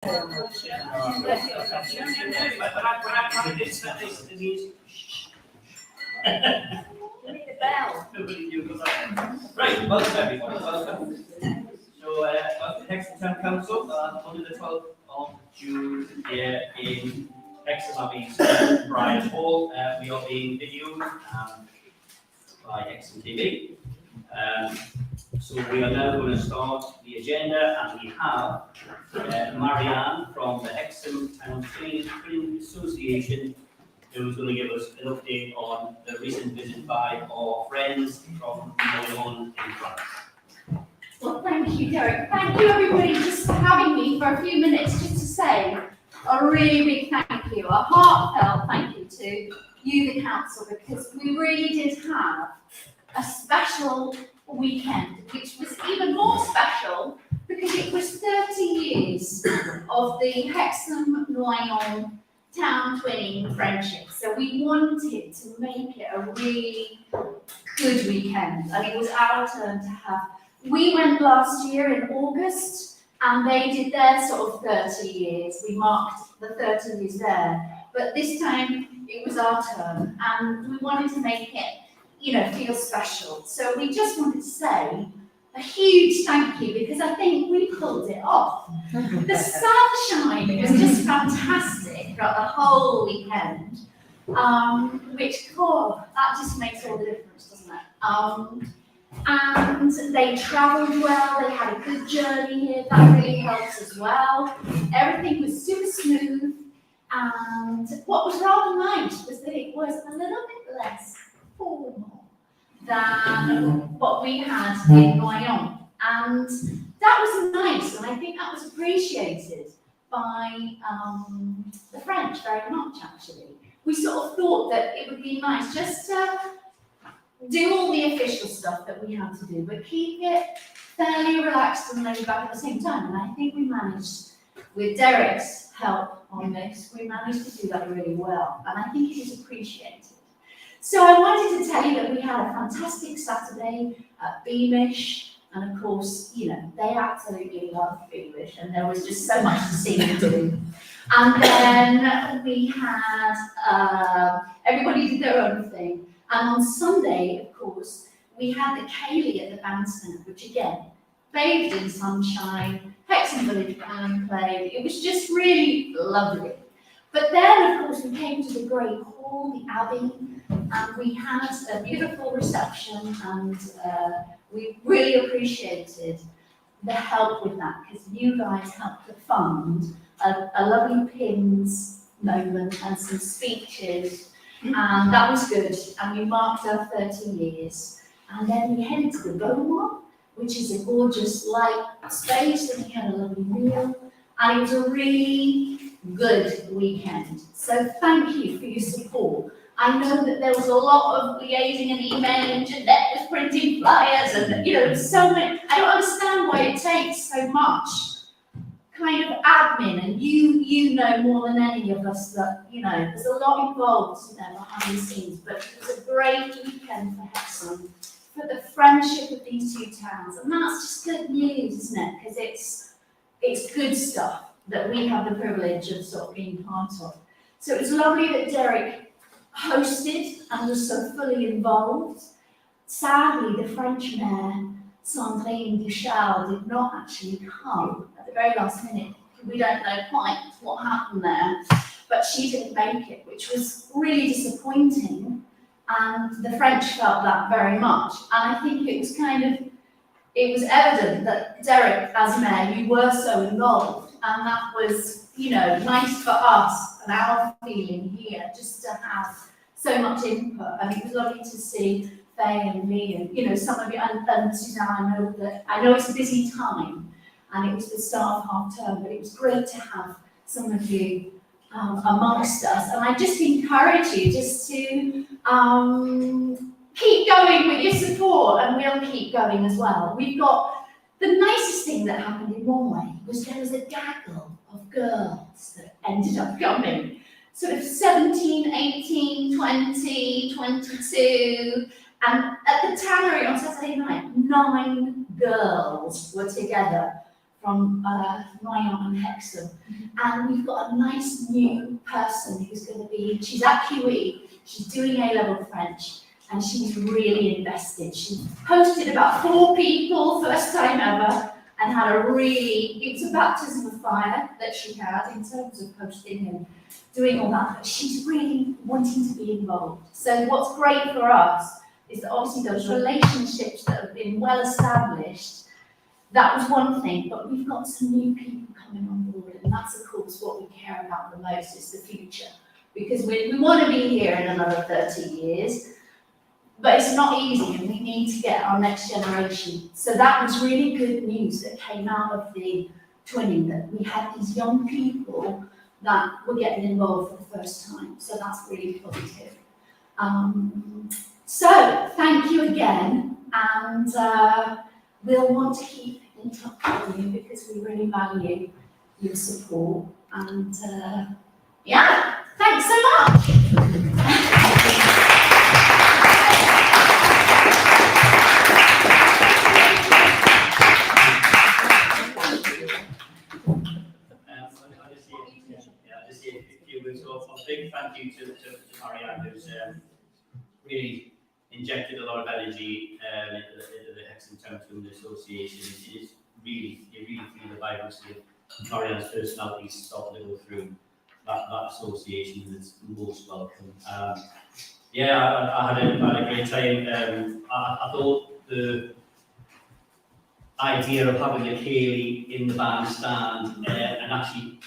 Right, welcome everyone, welcome. So, welcome to Hexham Town Council, on the 12th of June here in Hexham Abbey's Brian Hall. We are being videoed by Hexham TV. So we are now going to start the agenda, and we have Marianne from the Hexham Town Training Association, who's going to give us an update on the recent visit by our friends from Lyon in France. Well, thank you, Derek. Thank you, everybody, just for having me for a few minutes just to say a really big thank you, a heartfelt thank you to you, the council, because we really did have a special weekend, which was even more special because it was 30 years of the Hexham Lyon Town Twinning Friendship. So we wanted to make it a really good weekend, and it was our turn to have. We went last year in August, and they did their sort of 30 years. We marked the 30 years there, but this time it was our turn, and we wanted to make it, feel special. So we just wanted to say a huge thank you, because I think we pulled it off. The sunshine was just fantastic throughout the whole weekend, that just makes all the difference, doesn't it? And they travelled well, they had a good journey here, that really helps as well. Everything was super smooth, and what was rather nice was that it was a little bit less formal than what we had in Lyon. And that was nice, and I think that was appreciated by the French very much, actually. We sort of thought that it would be nice just to do all the official stuff that we had to do, but keep it fairly relaxed and laid back at the same time. And I think we managed, with Derek's help on this, we managed to do that really well. And I think it is appreciated. So I wanted to tell you that we had a fantastic Saturday at Beamish. And of course, they absolutely love Beamish, and there was just so much to see and do. And then we had, everybody did their own thing. And on Sunday, of course, we had the Ceilidh at the bandstand, which again, bathed in sunshine, Hexham Village Band played. It was just really lovely. But then, of course, we came to the Great Hall, the Abbey, and we had a beautiful reception, and we really appreciated the help with that, because you guys helped to fund a lovely pins moment and some speeches. And that was good, and we marked our 30 years. And then we headed to the Beaumont, which is a gorgeous light space, and we had a lovely meal, and it was a really good weekend. So thank you for your support. I know that there was a lot of liaising and emailing, Jeanette was printing flyers, and so many. I don't understand why it takes so much kind of admin, and you know more than any of us that there's a lot involved behind the scenes, but it was a great weekend for Hexham, for the friendship of these two towns, and that's just good news, isn't it? Because it's good stuff that we have the privilege of sort of being part of. So it was lovely that Derek hosted and was so fully involved. Sadly, the French mayor, Sandrine Duchal, did not actually come at the very last minute. We don't know quite what happened there, but she didn't make it, which was really disappointing, and the French felt that very much. And I think it was evident that Derek, as mayor, you were so involved, and that was, nice for us and our feeling here, just to have so much input. And it was lovely to see Faye and me, and some of you, and Suzanne. I know it's a busy time, and it was the start of half term, but it was great to have some of you amongst us. And I just encourage you just to keep going with your support, and we'll keep going as well. We've got the nicest thing that happened in one way was there was a gaggle of girls that ended up coming, sort of 17, 18, 20, 22. And at the tannery on Saturday night, 9 girls were together from Nyon and Hexham. And we've got a nice new person who's going to be, she's at QE, she's doing A-level French, and she's really invested. She hosted about 4 people, first time ever, and had a really, it was a baptism of fire that she had in terms of hosting and doing all that, but she's really wanting to be involved. So what's great for us is that obviously those relationships that have been well established, that was one thing, but we've got some new people coming on board, and that's of course what we care about the most, is the future. Because we want to be here in another 30 years, but it's not easy, and we need to get our next generation. So that was really good news that came out of the twinning, that we had these young people that were getting involved for the first time. So that's really positive. So thank you again, and we'll want to keep in touch with you because we really value your support. And yeah, thanks so much. Just a few words of a big thank you to Marianne, who's really injected a lot of energy into the Hexham Town Twinning Association. It is really, you really feel the vibrancy of Marianne's personality starting to go through that association, and it's most welcome. Yeah, I had a great time. I thought the idea of having a Kaylee in the bandstand and actually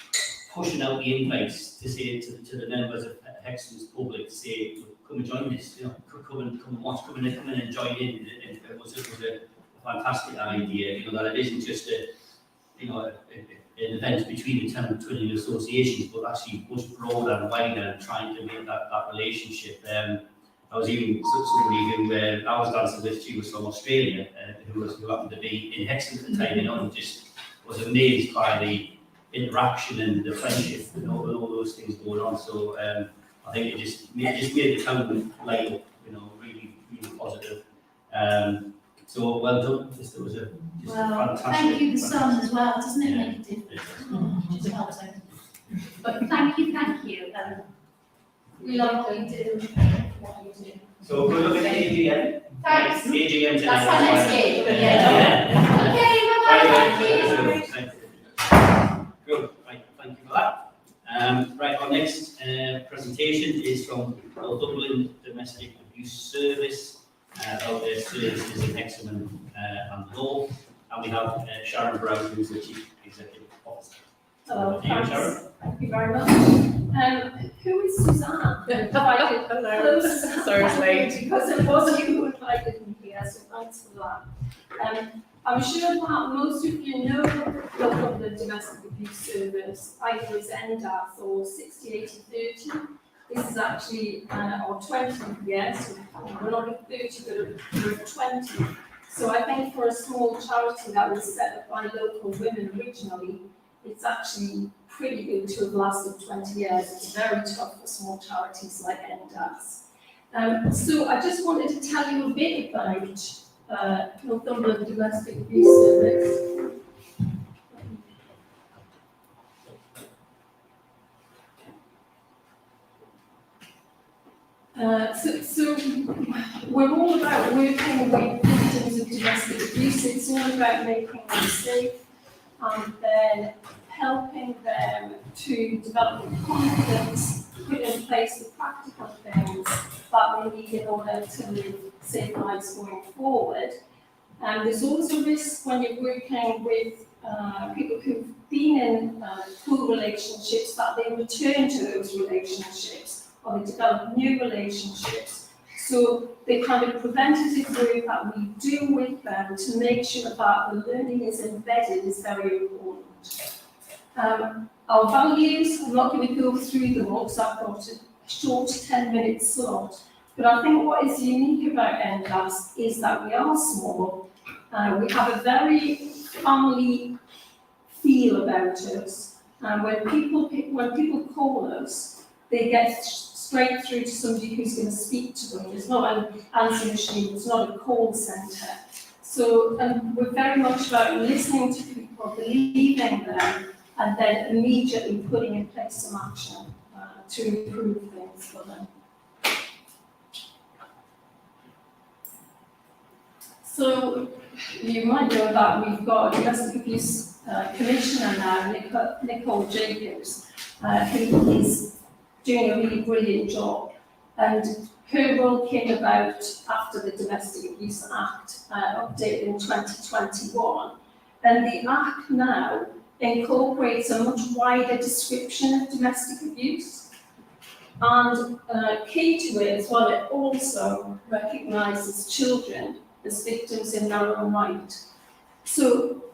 pushing out the invites to say to the members of Hexham's public to say, come and join this, come and watch, come and join in. It was a fantastic idea, that it isn't just an event between the town twinning associations, but actually much broader and wider, and trying to make that relationship. I was even somebody who I was dancing with, she was from Australia, who happened to be in Hexham at the time, and just was amazed by the interaction and the friendship and all those things going on. So I think it just made the town light up, really, really positive. So well done. It was a fantastic. Thank you, the sun as well. Doesn't it make a difference? Just helps out. But thank you. We love what you do. So we're looking at AGM. Thanks. AGM tonight. That's our next gig. Yeah. Okay, bye-bye. Thank you. Good. Right, thank you for that. Right, our next presentation is from Dublin Domestic Abuse Service about their services in Hexham and Law. And we have Sharon Brown, who's the Chief Executive Officer. Hello, Sharon. thank you very much. Who is Suzanne? Hello, Seriously. Because it was you who invited me here, so thanks for that. I'm sure that most of you know the Domestic Abuse Service, either as NDAS or 60-80-30. This is actually our 20th year, so we're not at 30, but we're at 20. So I think for a small charity that was set up by local women originally, it's actually pretty good to have lasted 20 years. It's very tough for small charities like NDAS. So I just wanted to tell you a bit about Northumberland Domestic Abuse Service. So we're all about working with victims of domestic abuse. It's all about making them safe and then helping them to develop confidence, put in place the practical things that they need in order to live safe lives going forward. And there's also risk when you're working with people who've been in poor relationships, that they return to those relationships or they develop new relationships. So the kind of preventative work that we do with them to make sure that the learning is embedded is very important. Our values, I'm not going to go through them all because I've got a short 10-minute slot, but I think what is unique about NDAS is that we are small. We have a very family feel about us. When people call us, they get straight through to somebody who's going to speak to them. It's not an answer machine, it's not a call centre. So we're very much about listening to people or believing them, and then immediately putting in place some action to improve things for them. So you might know that we've got a domestic abuse commissioner now, Nicole Jacobs, who is doing a really brilliant job. And her role came about after the Domestic Abuse Act update in 2021. And the Act now incorporates a much wider description of domestic abuse. And key to it as well, it also recognises children as victims in their own right. So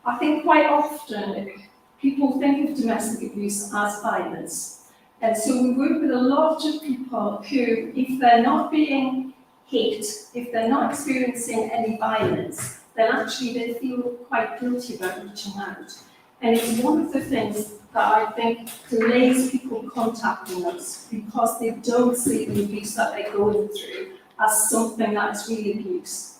I think quite often people think of domestic abuse as violence. And so we work with a lot of people who, if they're not being hit, if they're not experiencing any violence, then actually they feel quite guilty about reaching out. And it's one of the things that I think delays people contacting us, because they don't see the abuse that they're going through as something that's really abuse.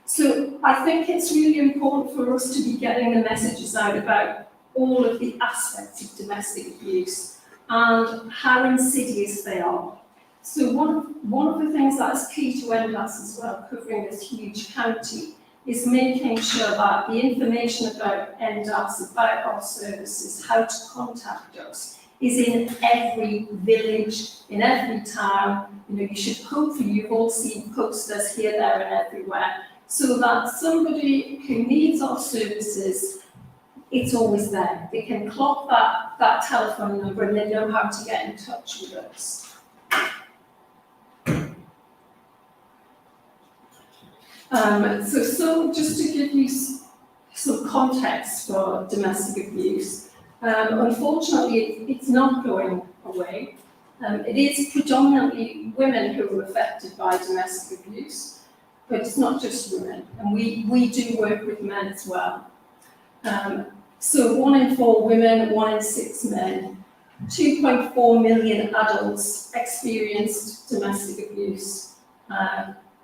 So I think it's really important for us to be getting the messages out about all of the aspects of domestic abuse and how insidious they are. So one of the things that is key to NDAS as well, covering this huge county, is making sure that the information about NDAS, about our services, how to contact us, is in every village, in every town. You know, you should hopefully, you've all seen posters here, there and everywhere, so that somebody who needs our services, it's always there. They can clock that telephone number and they know how to get in touch with us. So just to give you some context for domestic abuse, unfortunately it's not going away. It is predominantly women who are affected by domestic abuse, but it's not just women, and we do work with men as well. So 1 in 4 women, 1 in 6 men, 2.4 million adults experienced domestic abuse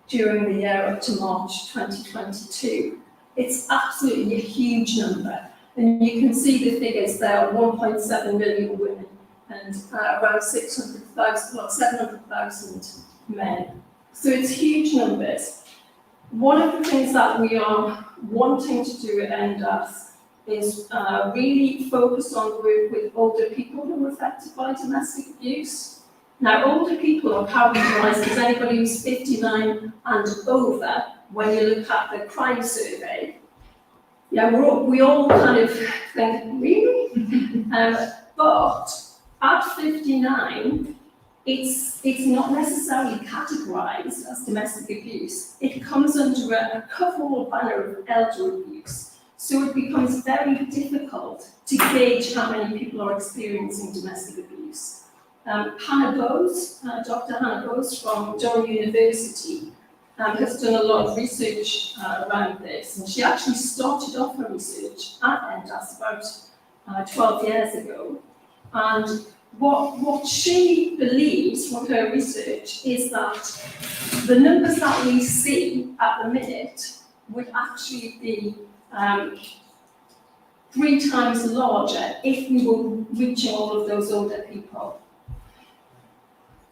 during the year up to March 2022. It's absolutely a huge number, and you can see the figures there: 1.7 million women and around 700,000 men. So it's huge numbers. One of the things that we are wanting to do at NDAS is really focus on work with older people who are affected by domestic abuse. Now, older people are characterised as anybody who's 59 and over when you look at the crime survey. Yeah, we all kind of think, really? But at 59, it's not necessarily categorised as domestic abuse. It comes under a cover-all banner of elder abuse. So it becomes very difficult to gauge how many people are experiencing domestic abuse. Hannah Bowes, Dr. Hannah Bowes from Durham University, has done a lot of research around this, and she actually started off her research at NDAS about 12 years ago. And what she believes from her research is that the numbers that we see at the minute would actually be 3 times larger if we were reaching all of those older people.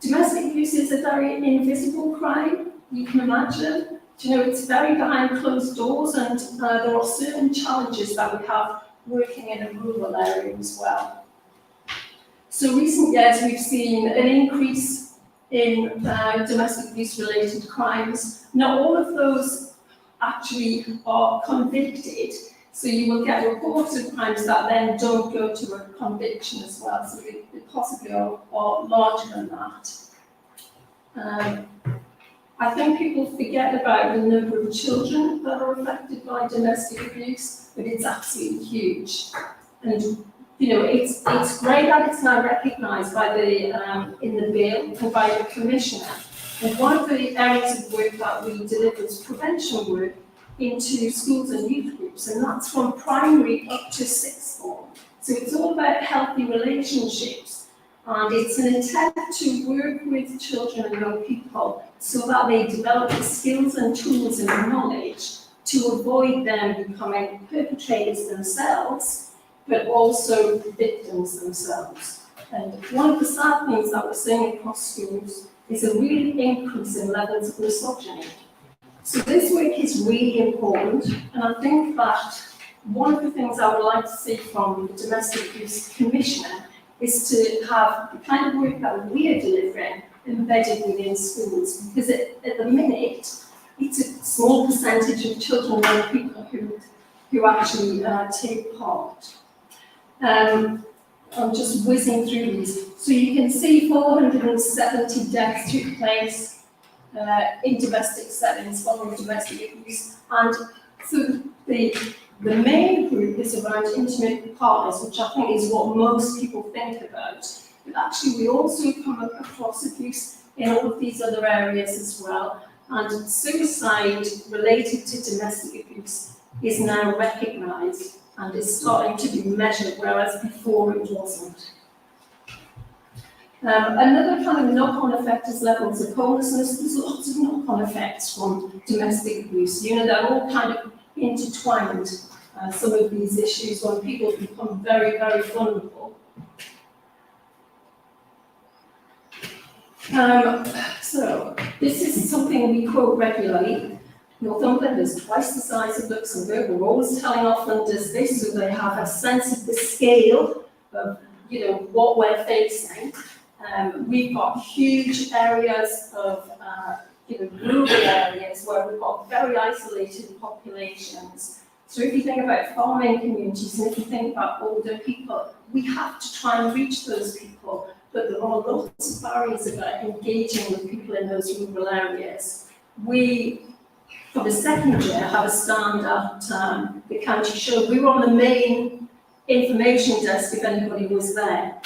Domestic abuse is a very invisible crime, you can imagine. You know, it's very behind closed doors, and there are certain challenges that we have working in a rural area as well. So recent years we've seen an increase in domestic abuse related crimes. Not all of those actually are convicted, so you will get reports of crimes that then don't go to a conviction as well, so they possibly are larger than that. I think people forget about the number of children that are affected by domestic abuse, but it's absolutely huge. And you know, it's great that it's now recognised by the in the bill and by the Commissioner. And one of the areas of work that we deliver is prevention work into schools and youth groups, and that's from primary up to sixth form. So it's all about healthy relationships, and it's an attempt to work with children and young people so that they develop the skills and tools and knowledge to avoid them becoming perpetrators themselves, but also victims themselves. And one of the sad things that we're seeing across schools is a real increase in levels of misogyny. So this work is really important, and I think that one of the things I would like to see from the Domestic Abuse Commissioner is to have the kind of work that we are delivering embedded within schools, because at the minute, it's a small percentage of children and people who actually take part. I'm just whizzing through these. So you can see 470 deaths took place in domestic settings following domestic abuse. And so the main group is around intimate partners, which I think is what most people think about. But actually, we also come across abuse in all of these other areas as well. And suicide related to domestic abuse is now recognised and is starting to be measured, whereas before it wasn't. Another kind of knock-on effect is levels of homelessness. There's lots of knock-on effects from domestic abuse. You know, they're all kind of intertwined, some of these issues, when people become very, very vulnerable. So this is something we quote regularly. Northumberland is twice the size of Luxembourg. We're always telling our funders this, so they have a sense of the scale of, you know, what we're facing. We've got huge areas of, rural areas where we've got very isolated populations. So if you think about farming communities and if you think about older people, we have to try and reach those people, but there are lots of barriers about engaging with people in those rural areas. We, for the second year, have a stand at the county show. We were on the main information desk if anybody was there.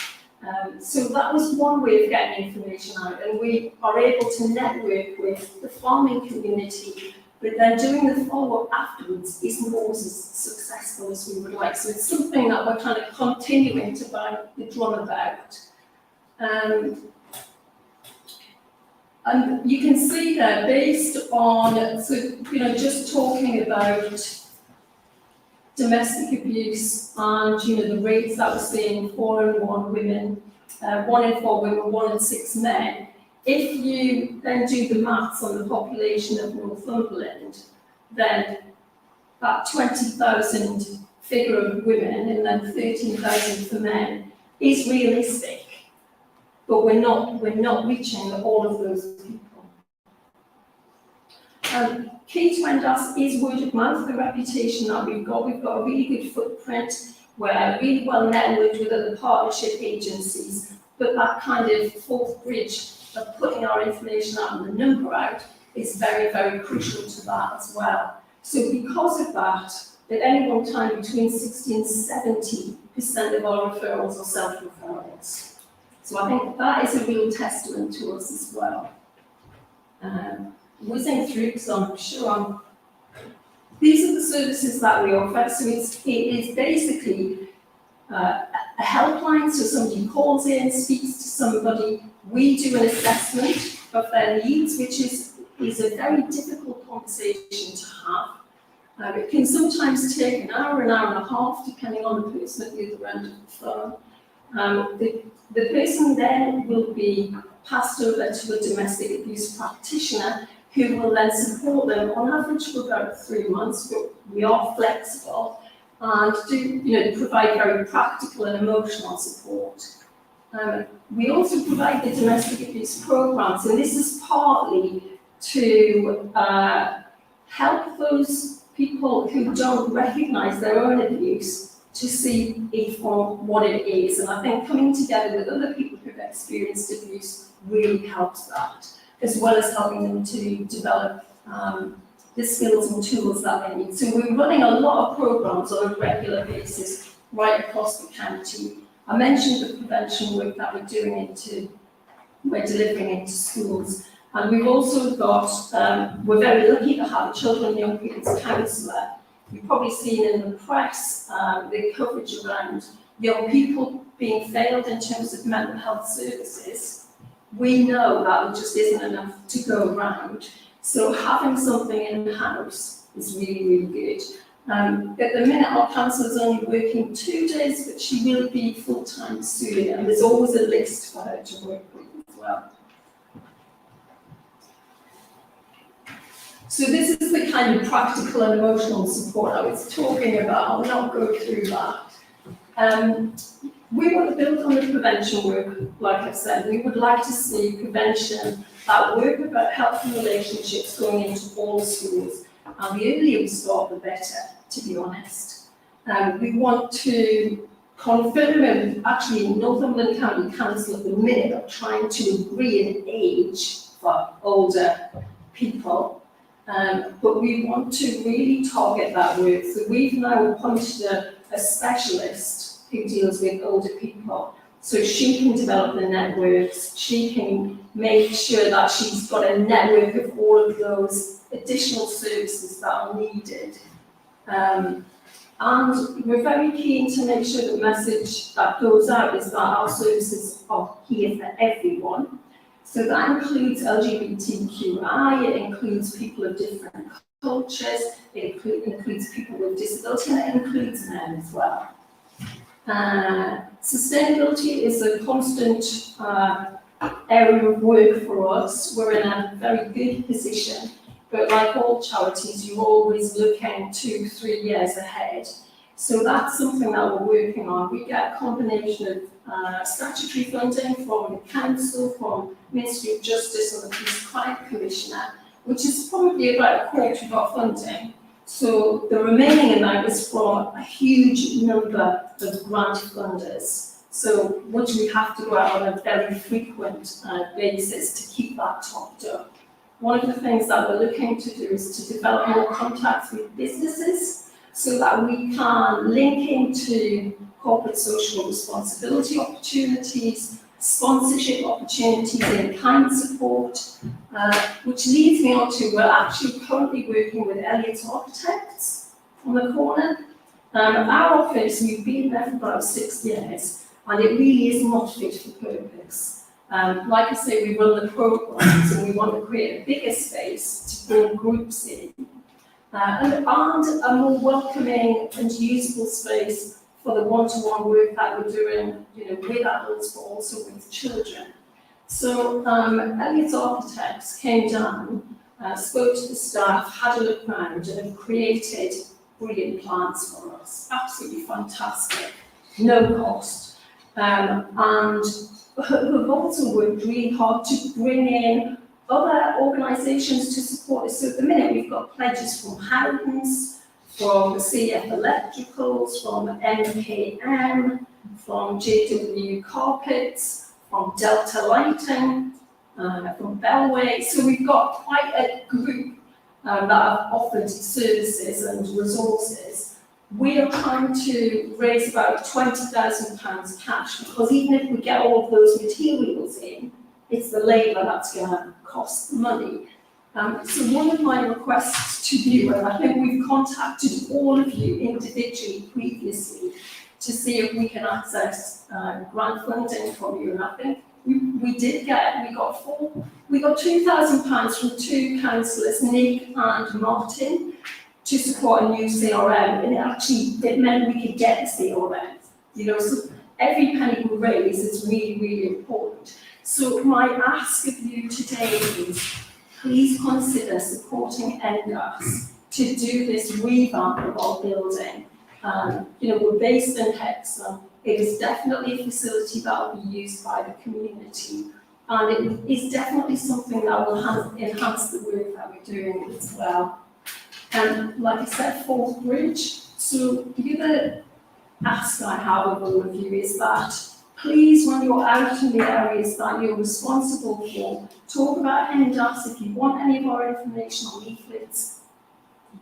So that was one way of getting information out, and we are able to network with the farming community, but then doing the follow-up afterwards isn't always as successful as we would like. So it's something that we're kind of continuing to bang the drum about. And you can see there, based on, so, just talking about domestic abuse and, the rates that we're seeing, 4 in 1 women, 1 in 4 women, 1 in 6 men. If you then do the maths on the population of Northumberland, then that 20,000 figure of women and then 13,000 for men is realistic, but we're not reaching all of those people. Key to NDAS is word of mouth, the reputation that we've got. We've got a really good footprint. We're really well networked with other partnership agencies, but that kind of fourth bridge of putting our information out and the number out is very, very crucial to that as well. So because of that, at any one time between 60 and 70% of our referrals are self-referrals. So I think that is a real testament to us as well. Whizzing through, because I'm sure these are the services that we offer. So it is basically a helpline, so somebody calls in, speaks to somebody, we do an assessment of their needs, which is a very difficult conversation to have. It can sometimes take an hour and a half, depending on the person at the other end of the phone. The person then will be passed over to a domestic abuse practitioner who will then support them on average for about 3 months, but we are flexible and do provide very practical and emotional support. We also provide the domestic abuse programs, and this is partly to help those people who don't recognise their own abuse to see it for what it is. And I think coming together with other people who've experienced abuse really helps that, as well as helping them to develop the skills and tools that they need. So we're running a lot of programs on a regular basis right across the county. I mentioned the prevention work that we're delivering into schools. And we've also got, we're very lucky to have a children and young people's counsellor. You've probably seen in the press the coverage around young people being failed in terms of mental health services. We know that just isn't enough to go around. So having something in-house is really, really good. At the minute, our councillor is only working 2 days, but she will be full-time soon, and there's always a list for her to work with as well. So this is the kind of practical and emotional support I was talking about. I'll not go through that. We want to build on the prevention work, like I've said. We would like to see prevention, that work about healthy relationships going into all schools. And the earlier we start, the better, to be honest. We want to confirm, and actually Northumberland County Council at the minute are trying to agree an age for older people. But we want to really target that work. So we've now appointed a specialist who deals with older people. So she can develop the networks, she can make sure that she's got a network of all of those additional services that are needed. And we're very keen to make sure the message that goes out is that our services are here for everyone. So that includes LGBTQI, it includes people of different cultures, it includes people with disability, and it includes men as well. Sustainability is a constant area of work for us. We're in a very good position, but like all charities, you're always looking 2-3 years ahead. So that's something that we're working on. We get a combination of statutory funding from the council, from Ministry of Justice and the Police Crime Commissioner, which is probably about a quarter of our funding. So the remaining amount is from a huge number of grant funders. So which we have to go out on a very frequent basis to keep that topped up. One of the things that we're looking to do is to develop more contacts with businesses so that we can link into corporate social responsibility opportunities, sponsorship opportunities, and kind support, which leads me on to, we're actually currently working with Elliot's Architects on the corner. Our office, we've been there for about 6 years, and it really is not fit for purpose. Like I say, we run the programs and we want to create a bigger space to bring groups in. And a more welcoming and usable space for the one-to-one work that we're doing, with adults, but also with children. So Elliot's Architects came down, spoke to the staff, had a look around, and have created brilliant plans for us. Absolutely fantastic, no cost. And we've also worked really hard to bring in other organisations to support us. So at the minute we've got pledges from Howdens, from CF Electricals, from MKM, from JW Carpets, from Delta Lighting, from Bellway. So we've got quite a group that have offered services and resources. We are trying to raise about £20,000 cash, because even if we get all of those materials in, it's the labour that's going to cost the money. So one of my requests to you, and I think we've contacted all of you individually previously to see if we can access grant funding from you, and I think we got £2,000 from 2 councillors, Nick and Martin, to support a new CRM, and it meant we could get the CRM. So every penny we raise is really, really important. So my ask of you today is, please consider supporting NGAS to do this revamp of our building. We're based in Hexham. It is definitely a facility that will be used by the community, and it is definitely something that will enhance the work that we're doing as well. And like I said, Fourth Bridge. So the other ask I have of all of you is that please, when you're out in the areas that you're responsible for, talk about NDAS. If you want any of our information or leaflets,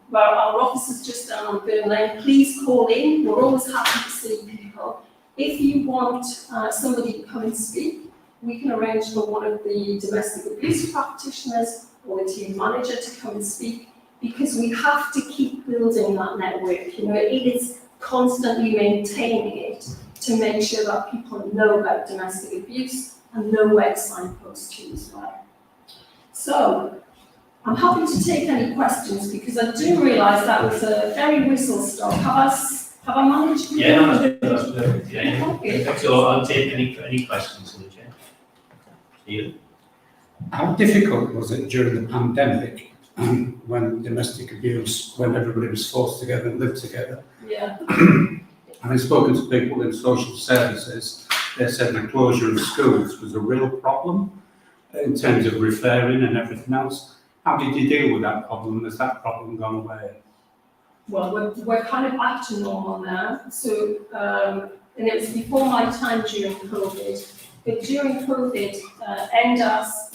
well, our office is just down on Burn Lane. Please call in. We're always happy to see people. If you want somebody to come and speak, we can arrange for one of the domestic abuse practitioners or the team manager to come and speak, because we have to keep building that network. It is constantly maintaining it to make sure that people know about domestic abuse and know where to signpost to as well. So, I'm happy to take any questions because I do realise that was a very whistle stop. Have I managed to? Yeah, no, that's good. Yeah. Okay. So I'll take any questions from the chair. Stephen? How difficult was it during the pandemic when domestic abuse, when everybody was forced together and lived together? Yeah. Having spoken to people in social services, they said the closure of schools was a real problem in terms of referring and everything else. How did you deal with that problem? Has that problem gone away? Well, we're kind of back to normal now. So, and it was before my time during COVID. But during COVID,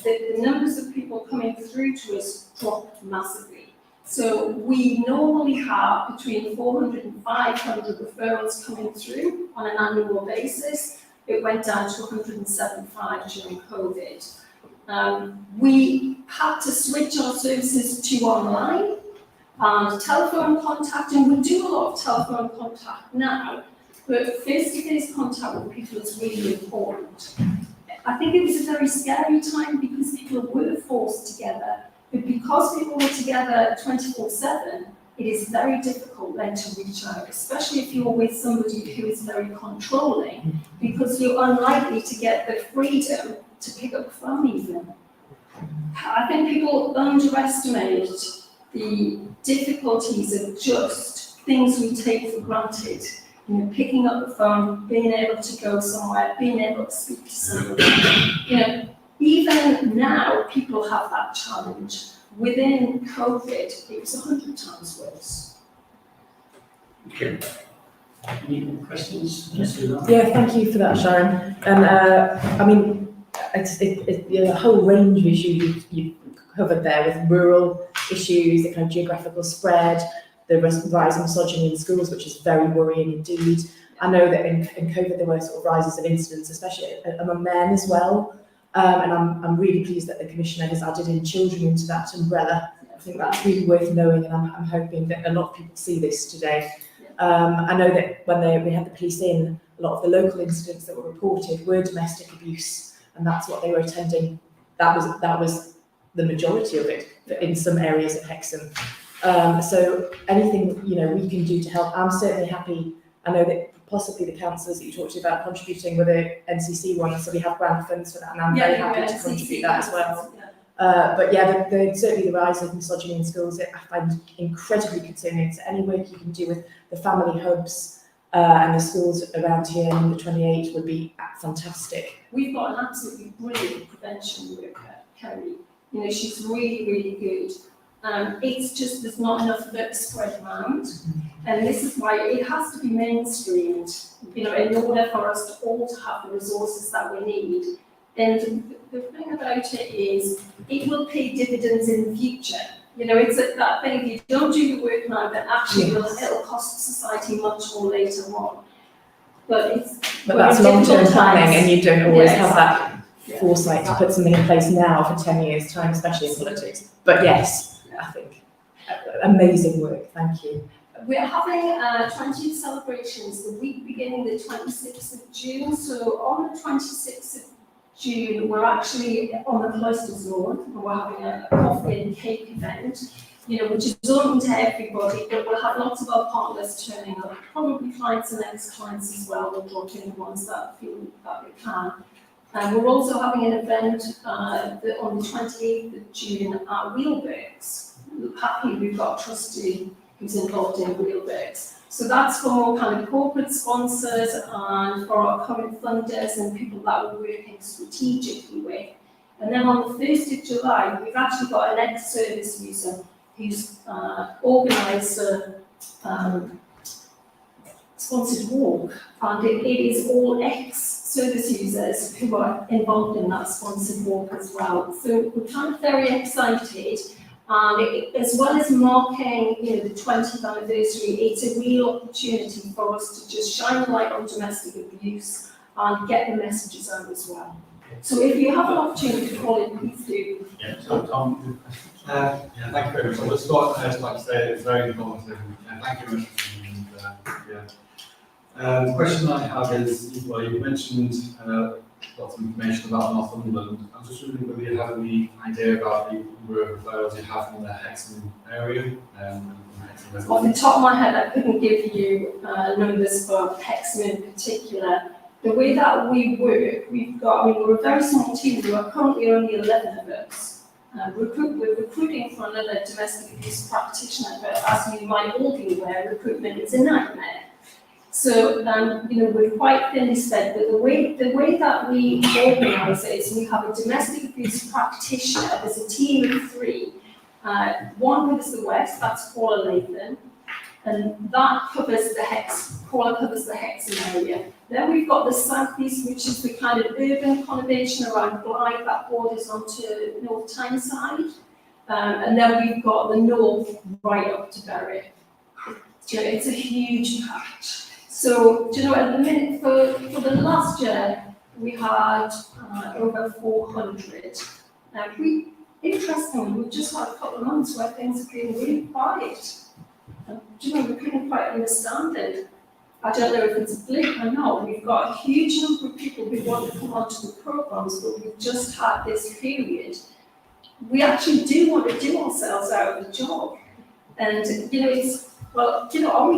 the numbers of people coming through to us dropped massively. So we normally have between 400 and 500 referrals coming through on an annual basis. It went down to 175 during COVID. We had to switch our services to online and telephone contact, and we do a lot of telephone contact now, but face-to-face contact with people is really important. I think it was a very scary time because people were forced together, but because people were together 24/7, it is very difficult then to reach out, especially if you're with somebody who is very controlling, because you're unlikely to get the freedom to pick up the phone even. I think people underestimate the difficulties of just things we take for granted. You know, picking up the phone, being able to go somewhere, being able to speak to somebody. You know, even now people have that challenge. Within COVID, it was 100 times worse. Okay. Any more questions? Yeah, thank you for that, Sharon. And I mean, the whole range of issues you've covered there, with rural issues, the kind of geographical spread, the rise of misogyny in schools, which is very worrying indeed. I know that in COVID there were sort of rises of incidents, especially among men as well. And I'm really pleased that the Commissioner has added in children into that umbrella. I think that's really worth knowing, and I'm hoping that a lot of people see this today. I know that when we had the police in, a lot of the local incidents that were reported were domestic abuse, and that's what they were attending. That was the majority of it in some areas of Hexham. So anything we can do to help, I'm certainly happy. I know that possibly the councillors that you talked about contributing with the NCC one, so we have grant funds for that, and I'm very happy to contribute that as well. But yeah, certainly the rise of misogyny in schools, I find incredibly concerning. So any work you can do with the family hubs and the schools around here in the 28 would be fantastic. We've got an absolutely brilliant prevention worker, Kerry. You know, she's really, really good. It's just there's not enough of it spread around, and this is why it has to be mainstreamed. You know, in order for us to all to have the resources that we need. And the thing about it is, it will pay dividends in the future. You know, it's that thing, if you don't do the work now, then actually it'll cost society much more later on. But that's long-term planning, and you don't always have that Yeah. foresight to put something in place now for 10 years' time, especially in politics. But yes, I think amazing work. Thank you. We're having 20th celebrations the week beginning the 26th of June. So on the 26th of June, we're actually on the Cloisters lawn, and we're having a coffee and cake event, which is open to everybody, but we'll have lots of our partners turning up, probably clients and ex-clients as well. We'll drop in the ones that feel that we can. We're also having an event on the 28th of June at Wheelworks. Happy we've got a trustee who's involved in Wheelworks. So that's for more kind of corporate sponsors and for our current funders and people that we're working strategically with. And then on the 1st of July, we've actually got an ex-service user who's organised a sponsored walk, and it is all ex-service users who are involved in that sponsored walk as well. So we're kind of very excited. As well as marking, the 20th anniversary, it's a real opportunity for us to just shine a light on domestic abuse and get the messages out as well. So if you have an opportunity to call in, please do. Yeah, so Tom, thank you very much. I'll start, I'd like to say it's very informative. Thank you very much for coming. The question I have is, well, you mentioned got some information about Northumberland. I'm just wondering whether you have any idea about the number of referrals you have in the Hexham area, and Hexham Off the residents. top of my head, I couldn't give you numbers for Hexham in particular. The way that we work, we're a very small team, there are currently only 11 of us. We're recruiting for another domestic abuse practitioner, but as you might all be aware, recruitment is a nightmare. So, we're quite thinly spread, but the way that we organise it is we have a domestic abuse practitioner, there's a team of 3. One covers the west, that's Paula Lathan, and that covers Paula covers the Hexham area. Then we've got the southeast, which is the kind of urban conurbation around Blythe that borders onto North Tyneside. And then we've got the north right up to Berwick. It's a huge patch. So, at the minute, for the last year, we had over 400. Interestingly, we've just had a couple of months where things have been really quiet. We couldn't quite understand it. I don't know if it's a blip or not. We've got a huge number of people who want to come onto the programmes, but we've just had this period. We actually do want to do ourselves out of the job. And, are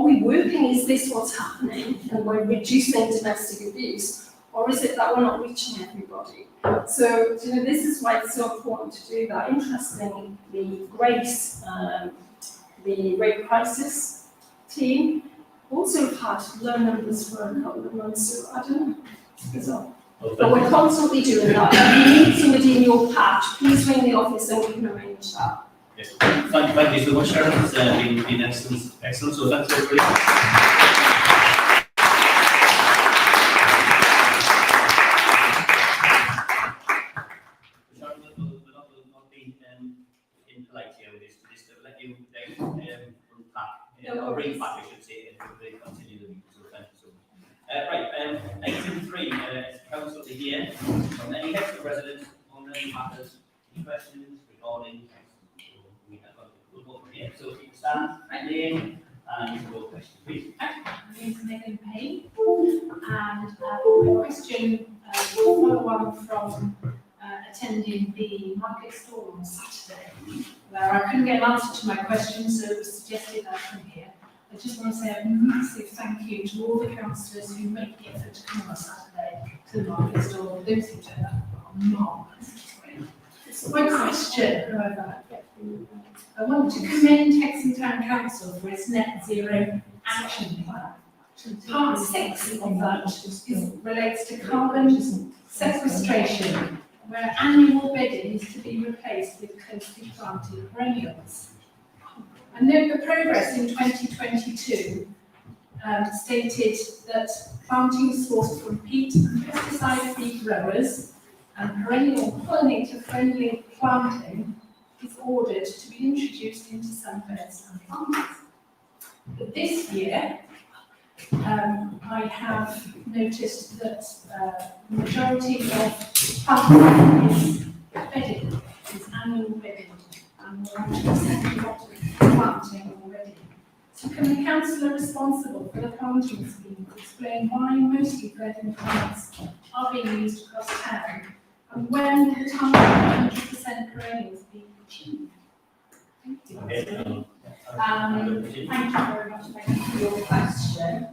we working? Is this what's happening? And we're reducing domestic abuse? Or is it that we're not reaching everybody? So, this is why it's so important to do that. Interestingly, Grace, the rape crisis team, also had low numbers for a couple of months, so I don't know. It's bizarre. But we're constantly doing that. If you need somebody in your patch, please ring the office and we can arrange that. Yes. Thank you so much, Sharon. It's been excellent. So thanks everybody. Sharon will not be impolite here with this. Just to let you bring back, I should say, and we'll continue the meeting. So thank you so much. Item 3, council to hear from any Hexham residents on any matters, any questions regarding Hexham. We have got a good one here. So if you can stand, name and your question, please. My name is Megan Payne, and my question will follow on from attending the market stall on Saturday, where I couldn't get an answer to my question, so it was suggested I come here. I just want to say a massive thank you to all the councillors who make the effort to come on Saturday to the market stall. Those who turn up are marvellous. My question, however, I want to commend Hexham Town Council for its net zero action plan. Part 6 of that relates to carbon sequestration, where annual bedding is to be replaced with closely planted perennials. I note the progress in 2022 stated that planting sourced from peat and pesticide-free growers and perennial pollinator-friendly planting is ordered to be introduced into some beds and planters. But this year, I have noticed that the majority of planting is bedding, is annual bedding, and we're actually not planting already. So can the councillor responsible for the planting scheme explain why mostly bedding plants are being used across town, and when the target of 100% perennials being achieved? Thank you. Thank you very much, Megan, for your question.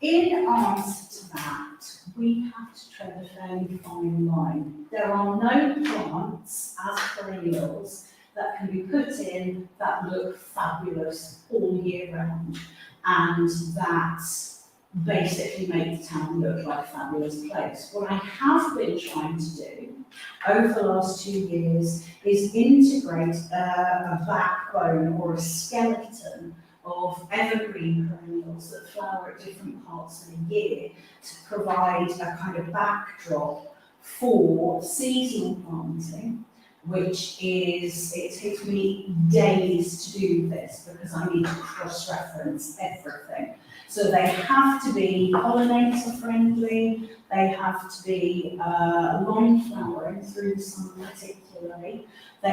In answer to that, we have to tread a fairly fine line. There are no plants as perennials that can be put in that look fabulous all year round, and that basically make the town look like a fabulous place. What I have been trying to do over the last 2 years is integrate a backbone or a skeleton of evergreen perennials that flower at different parts of the year to provide a kind of backdrop for seasonal planting, which is, it takes me days to do this because I need to cross-reference everything. So they have to be pollinator friendly, they have to be long flowering through the summer particularly. We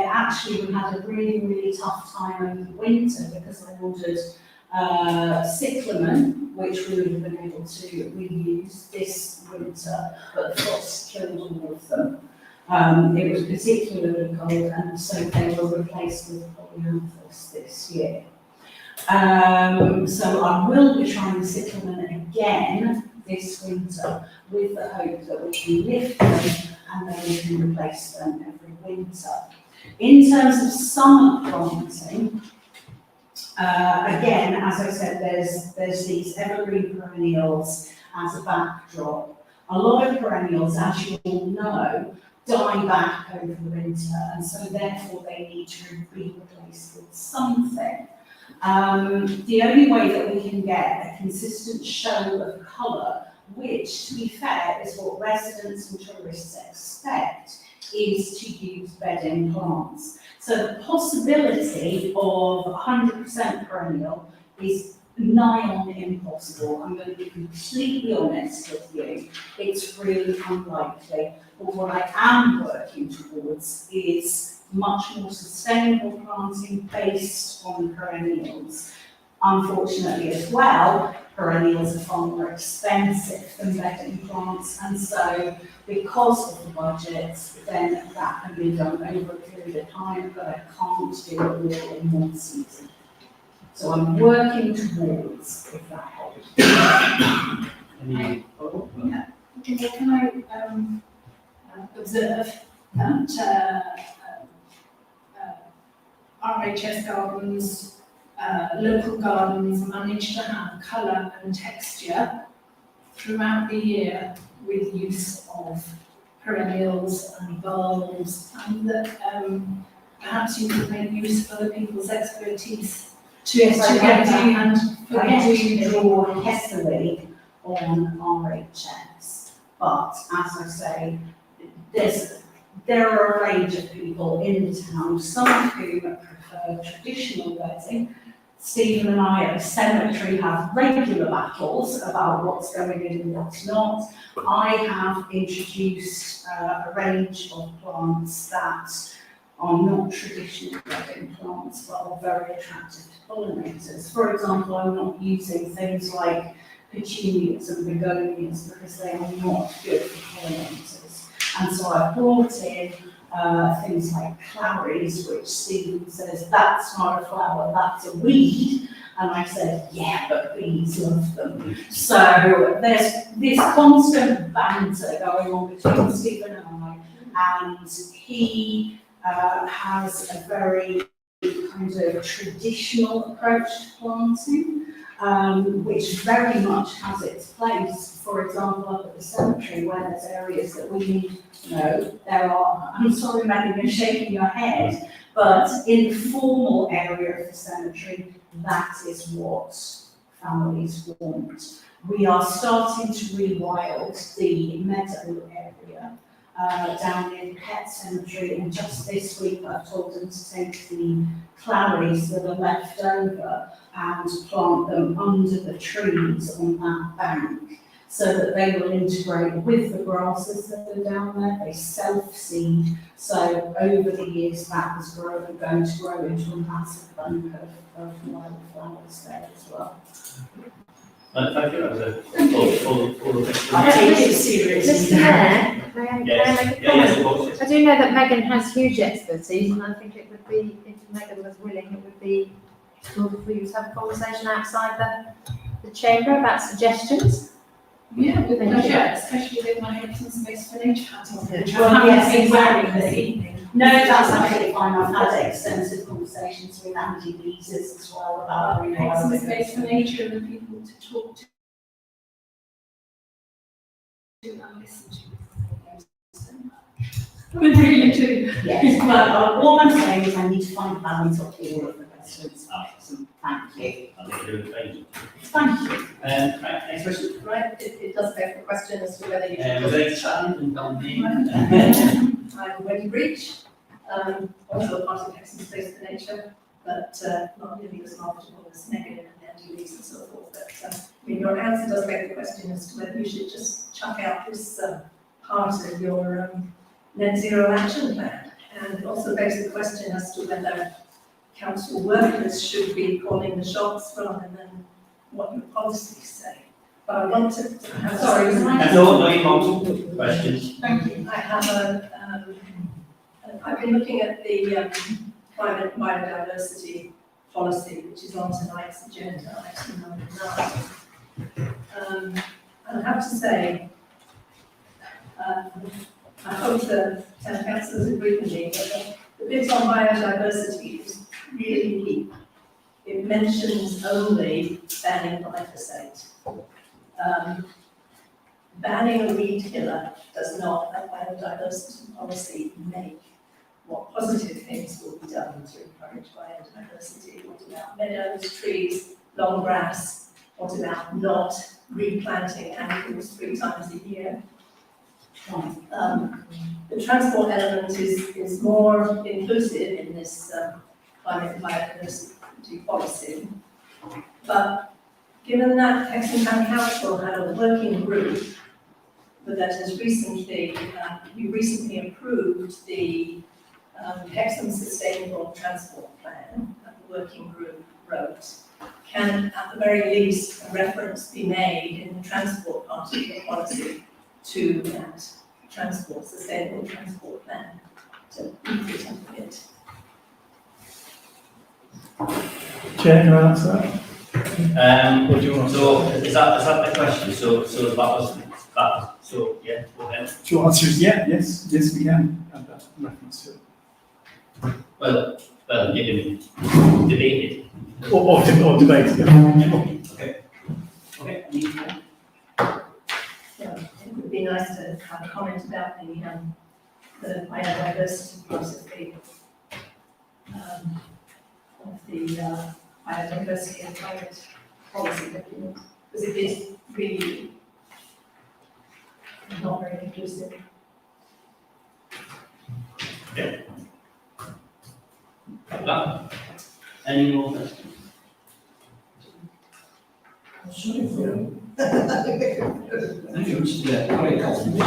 had a really, really tough time over the winter because I ordered cyclamen, which we would have been able to reuse this winter, but the frost killed all of them. It was particularly cold, and so they were replaced with polyanthus this year. So I will be trying cyclamen again this winter with the hope that we can lift them and then we can replace them every winter. In terms of summer planting, again, as I said, there's these evergreen perennials as a backdrop. A lot of perennials, as you all know, die back over the winter, and so therefore they need to be replaced with something. The only way that we can get a consistent show of colour, which, to be fair, is what residents and tourists expect, is to use bedding plants. So the possibility of 100% perennial is nigh on impossible. I'm going to be completely honest with you. It's really unlikely. But what I am working towards is much more sustainable planting based on perennials. Unfortunately as well, perennials are far more expensive than bedding plants, and so because of the budget, then that can be done over a period of time, but I can't do it all in one season. So I'm working towards, if that helps. Any, Yeah. Can I observe that RHS gardens, local gardens manage to have colour and texture throughout the year with use of perennials and bulbs, and that perhaps you could make use of other people's expertise to get and I do draw heavily on RHS, but as I say, there are a range of people in the town, some of whom prefer traditional bedding. Stephen and I at the cemetery have regular battles about what's going in and what's not. I have introduced a range of plants that are not traditional bedding plants, but are very attractive to pollinators. For example, I'm not using things like petunias and begonias because they are not good for pollinators. And so I brought in things like claries, which Stephen says, that's not a flower, that's a weed. And I said, yeah, but bees love them. So there's this constant banter going on between Stephen and I, and he has a very kind of traditional approach to planting, which very much has its place. For example, up at the cemetery, where there's areas that we need, there are, I'm sorry, Maggie, you're shaking your head, but in the formal area of the cemetery, that is what families want. We are starting to rewild the meadow area down near the pet cemetery, and just this week I've told them to take the claries that are left over and plant them under the trees on that bank, so that they will integrate with the grasses that are down there. They self-seed, so over the years that is going to grow into a massive bank of wildflowers there as well. thank you, that was a full I take it seriously. Mr. Mayor, may I make a yes, comment? of course, yes. I do know that Megan has huge expertise, and I think it would be, if Megan was willing, it would be good for you to have a conversation outside the chamber about suggestions. Yeah, with Thank pleasure, you. especially with my Hexham Space for Nature hat on, which Well, I yes, haven't been wearing this exactly. evening. No, that's absolutely fine. I've had extensive conversations with Andy Beezes as well about Hexham Space for Nature and the people to talk to and listen to. I really do. Yes, but what I'm saying is I need to find balance of all of the questions. Thank you. I think you're doing great. Thank you. Right, next question. Right, it does beg the question as to whether you Lady Shannon and Dundee. I'm Wendy Breach, also a part of Hexham Space for Nature, but not nearly as knowledgeable as Megan and Andy Lees and so forth. But I mean, your answer does beg the question as to whether you should just chuck out this part of your net zero action plan. And it also begs the question as to whether council workers should be calling the shots rather than what your policies say. But I want to have. Sorry, can I- No, you want questions? Thank you. I have I've been looking at the climate and biodiversity policy, which is on tonight's agenda, item number 9. And I have to say, I hope the town councillors agree with me, but the bit on biodiversity is really weak. It mentions only banning glyphosate. Banning a weed killer does not, a biodiversity policy, make. What positive things will be done to encourage biodiversity? What about meadows, trees, long grass? What about not replanting animals 3 times a year? The transport element is more inclusive in this climate and biodiversity policy. But given that Hexham Town Council had a working group that has recently, we recently approved the Hexham Sustainable Transport Plan that the working group wrote, can at the very least a reference be made in the transport part of the policy to that sustainable transport plan to beef it up a bit. Chair, can I answer that? What do you want? So is that the question? So that was that. So yeah, okay. Short answer is yeah, yes, we can add that reference to it. Well, you can debate it. Or debate, yeah. Okay. Okay. So it would be nice to have a comment about the biodiversity part of the biodiversity and climate policy document, because it is really not very inclusive. Any more questions? Thank you, Mr. Very confident.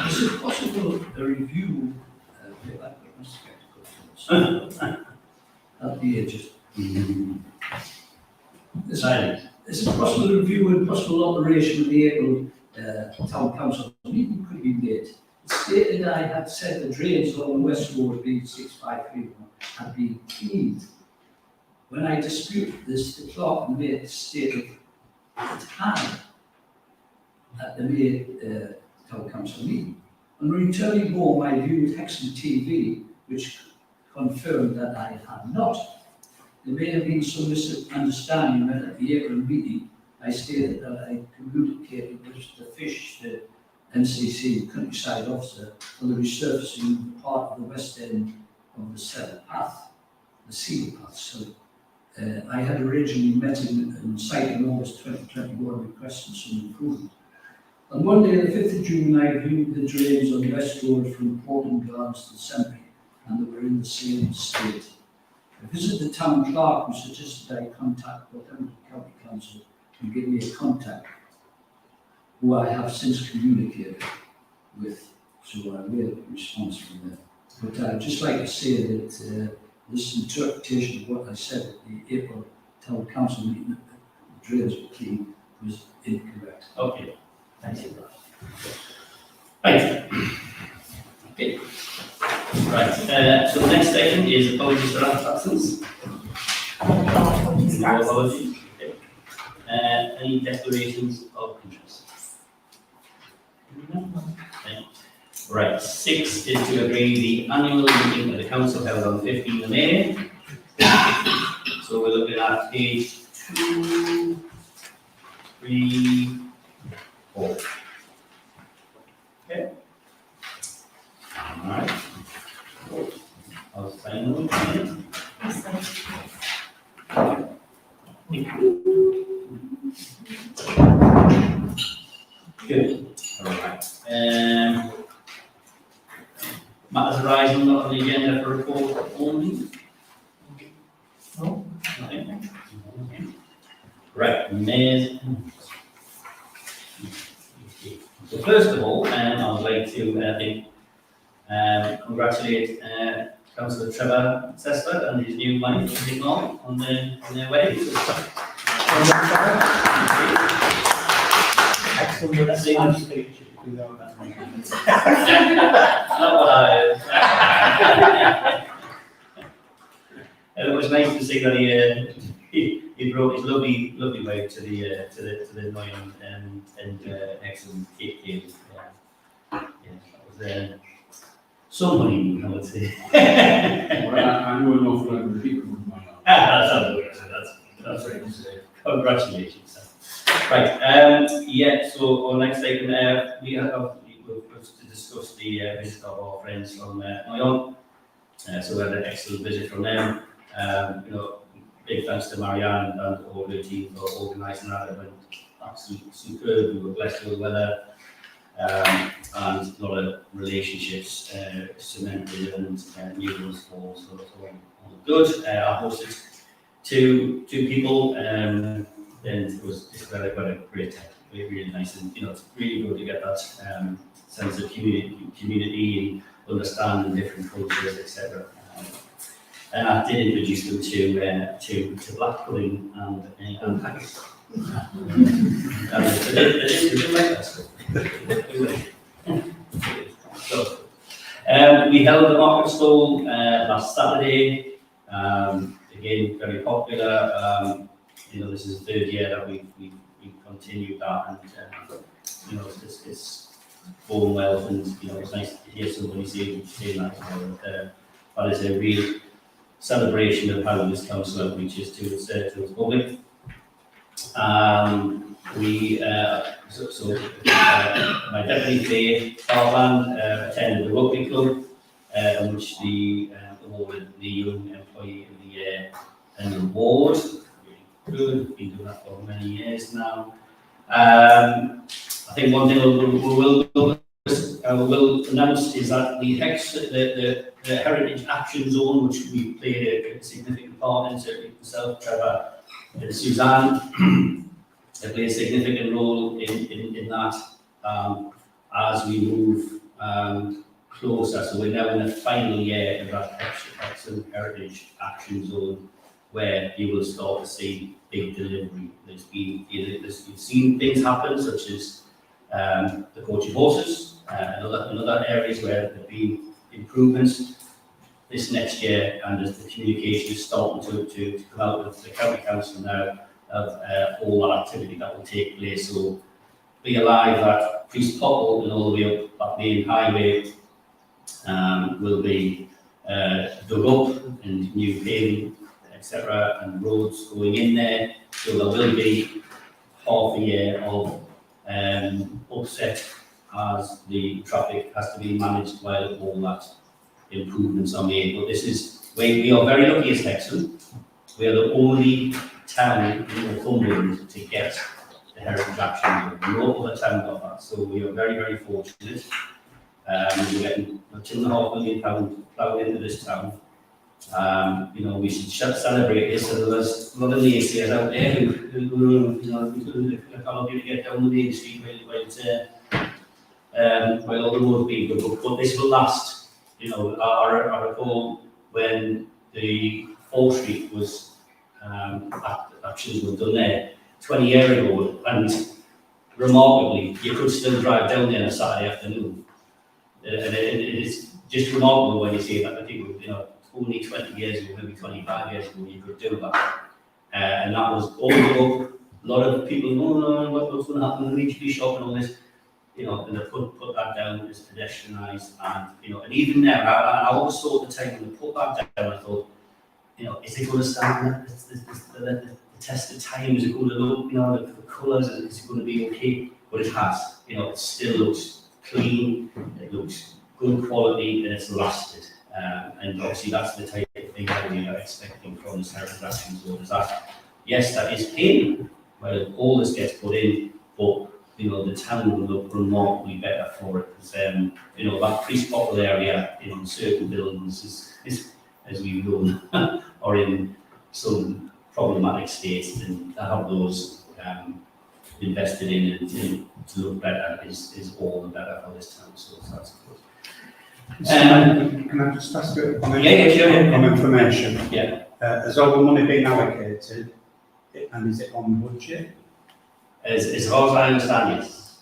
Is it possible a review, at the edges? Is it possible a review and possible alteration of the April town council meeting could be made? It stated I had said the drains along the West Road being 6531 had been cleaned. When I disputed this, the clerk in May stated it had at the May town council meeting. On returning home, I viewed Hexham TV, which confirmed that I had not. There may have been some misunderstanding when at the April meeting I stated that I communicated with the Fish, the NCC countryside officer, for the resurfacing of part of the west end of the Cedar Path, the Cedar Path. So I had originally met him in site in August 2021 requesting some improvement. On Monday, the 5th of June, I viewed the drains on West Road from Portland Gardens to the cemetery, and they were in the same state. I visited the town clerk, who suggested I contact Northampton County Council and give me a contact, who I have since communicated with, so I will get a response from them. But I'd just like to say that this interpretation of what I said at the April town council meeting, that the drains were clean, was incorrect. Okay. Thank you. Right. Okay. Right. So the next item is apologies for absence. No apologies. Okay. Any declarations of interest? Okay. Right. 6 is to agree the annual meeting of the council held on 15th of May. So we're looking at page 2, 3, 4. Okay. All right. I'll sign them. Good. All right. Matters arising not on the agenda for report only. No. Nothing. Right. Mayor's. So first of all, I would like to congratulate Councillor Trevor Sesford and his new wife, taking on their wedding. So, Excellent, but that's a speech. Without that. Not what I And it was nice to see that he brought his lovely wife to the Noyan and excellent cake game. Yeah, that was some honeymoon, I would say. Well, I know an awful lot of people from my house. That's right to say. Congratulations. Right, so our next item, we have to discuss the visit of our friends from Noyon. So we had an excellent visit from them. Big thanks to Marianne and all the team for organising that. It went absolutely superb. We were blessed with the weather, and a lot of relationships cemented and new ones formed. So that's all good. I hosted two people, and it was just quite a great time. Really nice, and it's really good to get that sense of community and understanding different cultures, etc. And I did introduce them to black pudding and haggis. They did like that stuff. So, we held the market stall last Saturday. Again, very popular. This is the third year that we've continued that, and it's going well. And it's nice to hear somebody saying that. That is a real celebration of how this council outreaches to its public. My deputy Faye Farland attended the rugby club, in which they awarded the Young Employee of the Year an award. Really good, been doing that for many years now. I think one thing we will announce is that the Heritage Action Zone, which we played a significant part in, certainly myself, Trevor, and Suzanne, they play a significant role in that as we move closer. So we're now in the final year of that Hexham Heritage Action Zone, where you will start to see big delivery. You've seen things happen, such as the coaching horses, and other areas where there have been improvements this next year, and as the communication is starting to come out of the county council now of all that activity that will take place. So be alive that Priest Popple and all the way up that main highway will be dug up and new paving, etc., and roads going in there. So there will be half a year of upset as the traffic has to be managed while all that improvements are made. But we are very lucky as Hexham. We are the only town in Northumberland to get the Heritage Action Zone. No other town got that, so we are very, very fortunate. We're getting £2.5 million ploughed into this town. We should celebrate this. So there's a lot of naysayers out there who cannot really get down the main street while all the roads being good. But this will last. I recall when the 4th Street was actions were done there 20 years ago, and remarkably, you could still drive down there on a Saturday afternoon. And it is just remarkable when you see that. I think only 20 years ago, maybe 25 years ago, you could do that. And that was all up. A lot of people, what's going to happen in the HB shop and all this, and they put that down as pedestrianised. And even now, I always thought at the time when they put that down, I thought, is it going to stand the test of time? Is it going to look, the colours, is it going to be okay? But it has. It still looks clean, it looks good quality, and it's lasted. And obviously that's the type of thing that we are expecting from this Heritage Action Zone. Is that, yes, that is pain, well, all this gets put in, but the town will look remarkably better for it. Because that Priest Popple area, certain buildings is as we know, are in some problematic states, and to have those invested in and to look better is all the better for this town. So that's good. Can I just ask a comment? Yeah, sure, yeah. On information? Yeah. Has all the money been allocated, and is it on budget? As far as I understand, yes.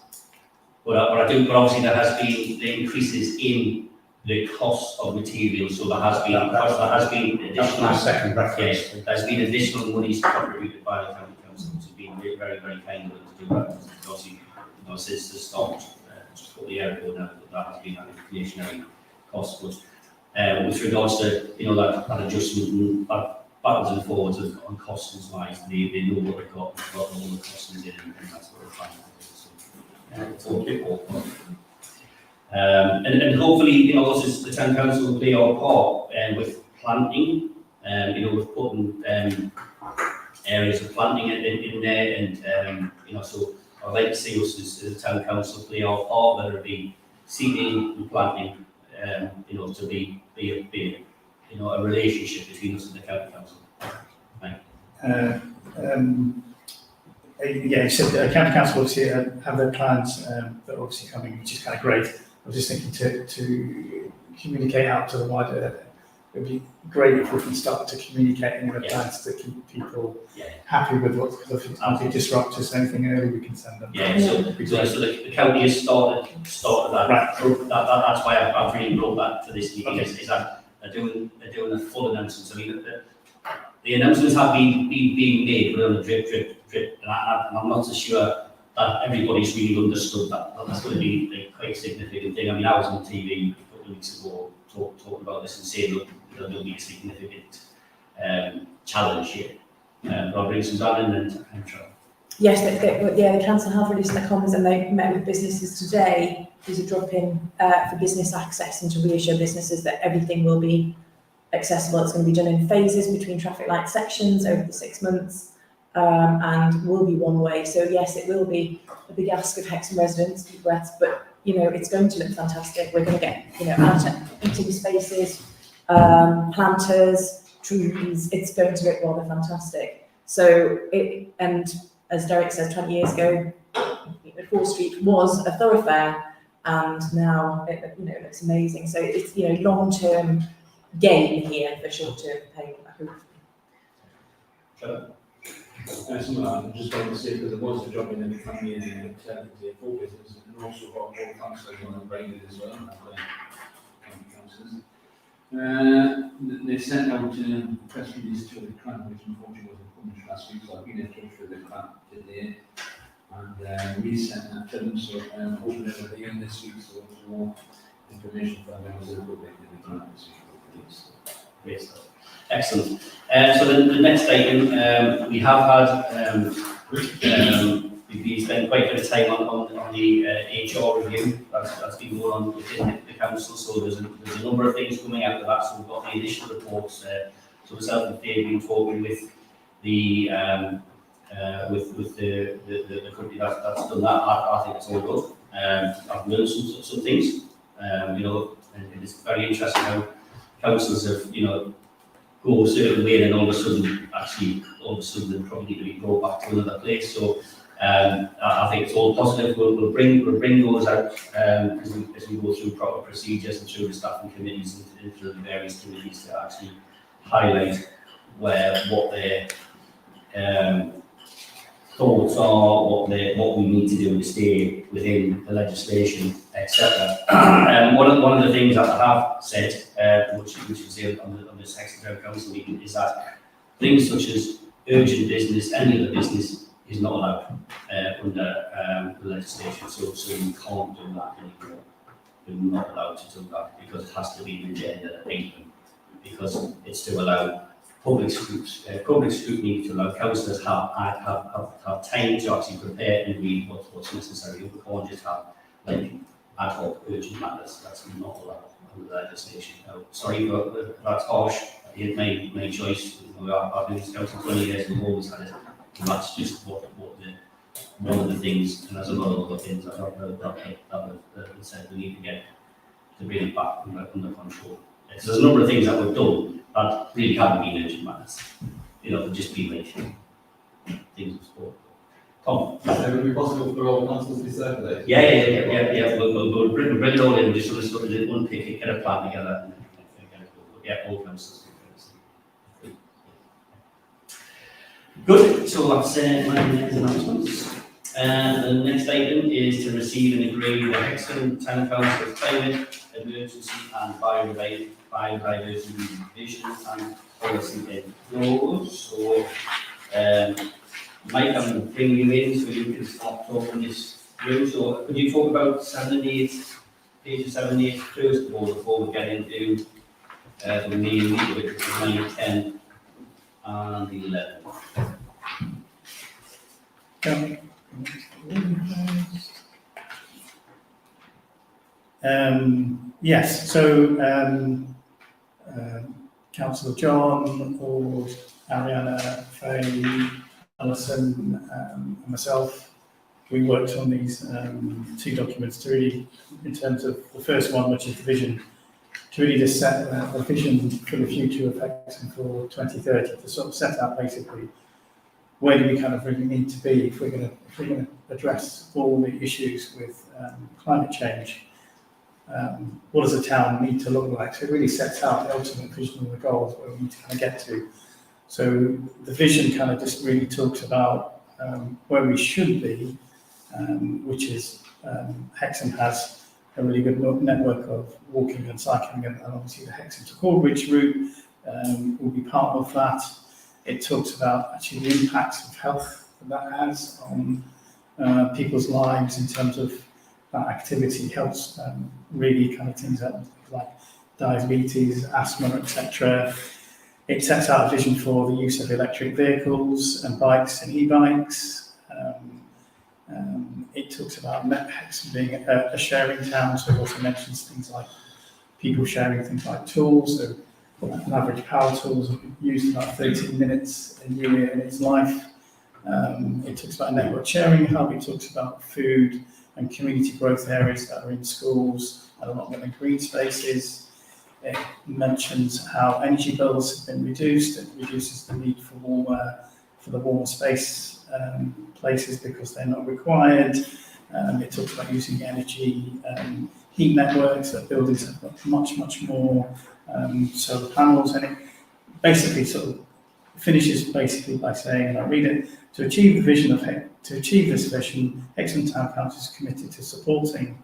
But obviously there has been the increases in the cost of materials, so there has been That's additional. my second reference. Yes, there's been additional monies contributed by the county council, which has been very, very kind of them to do that. Because obviously, since the start, just for the year ago now, that has been an inflationary cost. But with regards to that adjustment and backwards and forwards on costings wise, they know what they've got all the costings in, and that's what they're trying to do. So it's all a bit awkward. And hopefully, us as the town council will play our part with planting. We've put areas of planting in there, and so I'd like to see us as a town council play our part, whether it be seeding and planting, to be a relationship between us and the county council. Yeah, you said the county council obviously have their plans that are obviously coming, which is kind of great. I was just thinking to communicate out to the wider. It would be great if we can start to communicate any of the plans to keep people happy with what, because if it's disruptors, anything early we can send them. Yeah, so the county has started that. Right. So that's why I've really brought that to this meeting, is that they're doing a full announcement. I mean, the announcements have been being made, but on a drip, and I'm not so sure that everybody's really understood that. That's going to be a quite significant thing. I mean, I was on TV a couple of weeks ago talking about this and saying, look, there'll be a significant challenge here. But I'll bring some down and try. Yes, the council have released their comments, and they met with businesses today. There's a drop in for business access, and to reassure businesses that everything will be accessible. It's going to be done in phases between traffic light sections over the 6 months, and will be one way. So yes, it will be a big ask of Hexham residents, deep breaths, but it's going to look fantastic. We're going to get eating spaces, planters, trees. It's going to look rather fantastic. So and as Derek says, 20 years ago, Fore Street was a thoroughfare, and now it looks amazing. So it's long-term gain here for short-term pain, I hope. Sure. I'm just going to say, because there was a job in the company in the full business, and also got more councillors on the brain as well. They sent out a press release to the client, which unfortunately wasn't published last week, so I've been in touch with the client today, and we sent that to them, so hopefully they'll be in this week, so there's more information for members of the public in the client this week. Great stuff. Excellent. So the next item, we have had, we've spent quite a bit of time on the HR review that's been going on within the council. So there's a number of things coming out of that. So we've got the initial reports. So myself and Dave have been talking with the company that's done that. I think it's all good. I've learned some things. And it's very interesting how councils have go a certain way, and all of a sudden they're probably need to be brought back to another place. So I think it's all positive. We'll bring those out as we go through proper procedures and through the staffing committees and through the various committees to actually highlight what their thoughts are, what we need to do to stay within the legislation, etc. One of the things that I have said, which was here on this Hexham Town Council meeting, is that things such as urgent business, any other business, is not allowed under the legislation. So we can't do that anymore. We're not allowed to do that because it has to be an agenda item, because it's to allow public scrutiny, to allow councillors have time to actually prepare and read what's necessary. We can't just have ad hoc urgent matters. That's not allowed under the legislation. Now, sorry, that's harsh. It's my choice. I've been in council 20 years and always had it. And that's just one of the things, and there's a lot of other things that I've said we need to get to bring it back under control. So there's a number of things that we've done that really haven't been urgent matters. They've just been like things of sport. Tom? It would be possible for all councils to be circulated. Yeah. We'll bring it all in, just sort of unpick it, get a plan together. And get it all. Yeah, all councils. Good, so that's my next announcements. The next item is to receive and agree with the Hexham Town Council's climate, emergency and biodiversity vision and policy in those. So, Mike, I'm bringing you in so you can start talking this through. So, could you talk about 7 and 8, pages 7 and 8 first of all, before we get into the main meeting, which is 9, 10, and 11. Yes, so Councillor John, Ord, Ariana, Faye, Alison, and myself, we worked on these 2 documents to really, in terms of the first one, which is the vision, to really just set a vision for the future of Hexham for 2030, to sort of set out basically where do we kind of really need to be if we're going to address all the issues with climate change. What does a town need to look like? So it really sets out the ultimate vision and the goals where we need to kind of get to. So the vision kind of just really talks about where we should be, which is Hexham has a really good network of walking and cycling, and obviously the Hexham to Corbridge route will be part of that. It talks about actually the impacts of health that has on people's lives in terms of that activity helps really kind of things like diabetes, asthma, etc. It sets out a vision for the use of electric vehicles and bikes and e-bikes. It talks about Hexham being a sharing town, so it also mentions things like people sharing things like tools. So an average power tools used about 13 minutes a year in its life. It talks about a network sharing hub. It talks about food and community growth areas that are in schools and allotment and green spaces. It mentions how energy bills have been reduced. It reduces the need for the warmer space places because they're not required. It talks about using energy heat networks that buildings have got much more solar panels, and it basically sort of finishes basically by saying, and I read it, to achieve this vision, Hexham Town Council is committed to supporting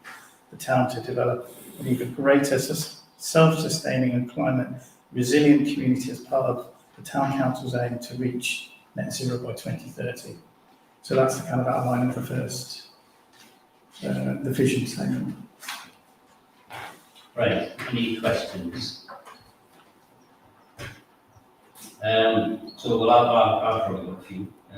the town to develop an even greater self-sustaining and climate resilient community as part of the Town Council's aim to reach net zero by 2030. So that's the kind of outline of the first, the vision statement. Right, any questions? So, well, I've probably got a few. I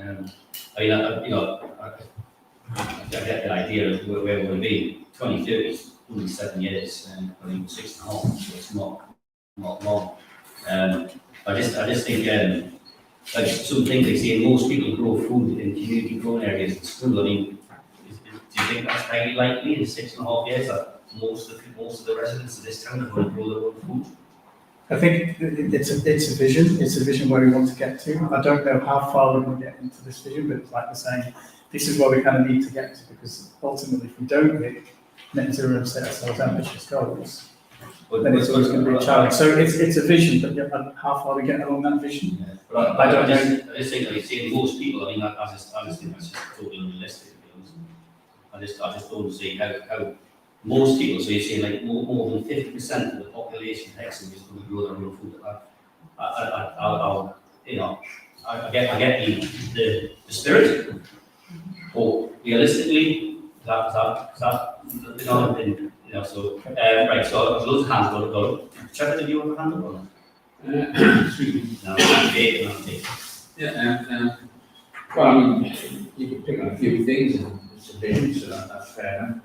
get the idea of where we're going to be. 2030 is only 7 years, and I think 6.5, so it's not long. I just think, like some things they say, most people grow food in community grown areas in school. I mean, do you think that's highly likely in 6.5 years that most of the residents of this town are going to grow their own food? I think it's a vision. It's a vision where we want to get to. I don't know how far we're going to get into this vision, but it's like we're saying, this is where we kind of need to get to, because ultimately, if we don't hit net zero and set ourselves ambitious goals, then it's always going to be a challenge. So it's a vision, but how far we get along that vision, Yeah. But I don't know. I just think, like saying most people, I mean, I just think that's just totally unrealistic. I just don't see how most people, so you're saying like more than 50% of the population of Hexham is going to grow their own food. I get the spirit, but realistically, that so right. So there's loads of hands going. Trevor, did you have a hand up on it? Excuse me. No, okay. Yeah, well, I mean, you can pick on a few things and it's a vision, so that's fair enough.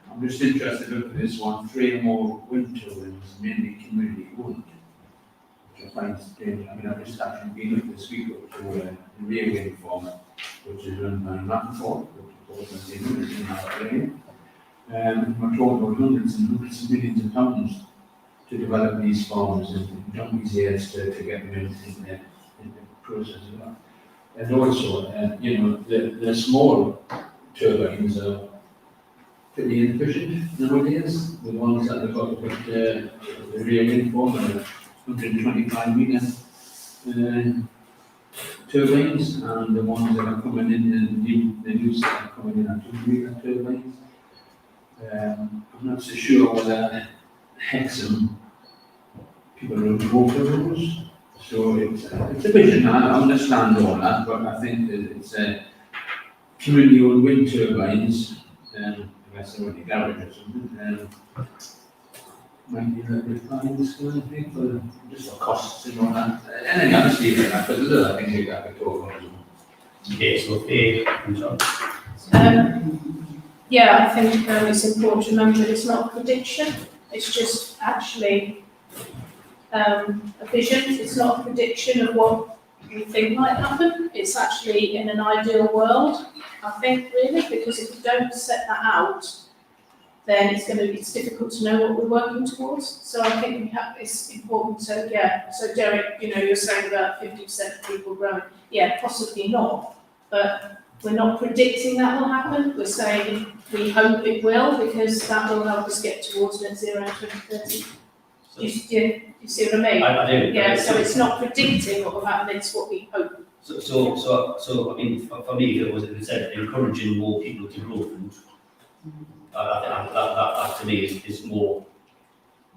I'm just interested to look at this one, 3 or more wind turbines, mainly community owned, which I find strange. I mean, I've just actually been up this week up to the rear wind farm, which is run by Rattenford, which is also in our area. We're talking about hundreds and hundreds of millions of pounds to develop these farms and donkeys years to get them in the process as well. And also, you know, the small turbines are pretty inefficient nowadays. The ones that have got to put the rear wind farm are 125 metre turbines, and the ones that are coming in, the new set are coming in at 2 metre turbines. I'm not so sure whether Hexham people are water rules. So it's a vision, I understand all that, but I think that it's community-owned wind turbines, I guess they're in the garage or something, might be a little bit fine, this kind of thing, for just for costs and all that. And then I'll see that, but there's other things that we talk about as well. Okay, so Faye and John. Yeah, I think it's important to remember that it's not a prediction, it's just actually a vision. It's not a prediction of what we think might happen. It's actually in an ideal world, I think, really, because if you don't set that out, then it's difficult to know what we're working towards. So I think it's important to, so Derek, you know, you're saying about 50% of people growing. Yeah, possibly not, but we're not predicting that will happen. We're saying we hope it will, because that will help us get towards net zero in 2030. Do you see what I mean? I do. Yeah, so it's not predicting what will happen, it's what we hope. So I mean, for me, if it said encouraging more people to grow food, that to me is more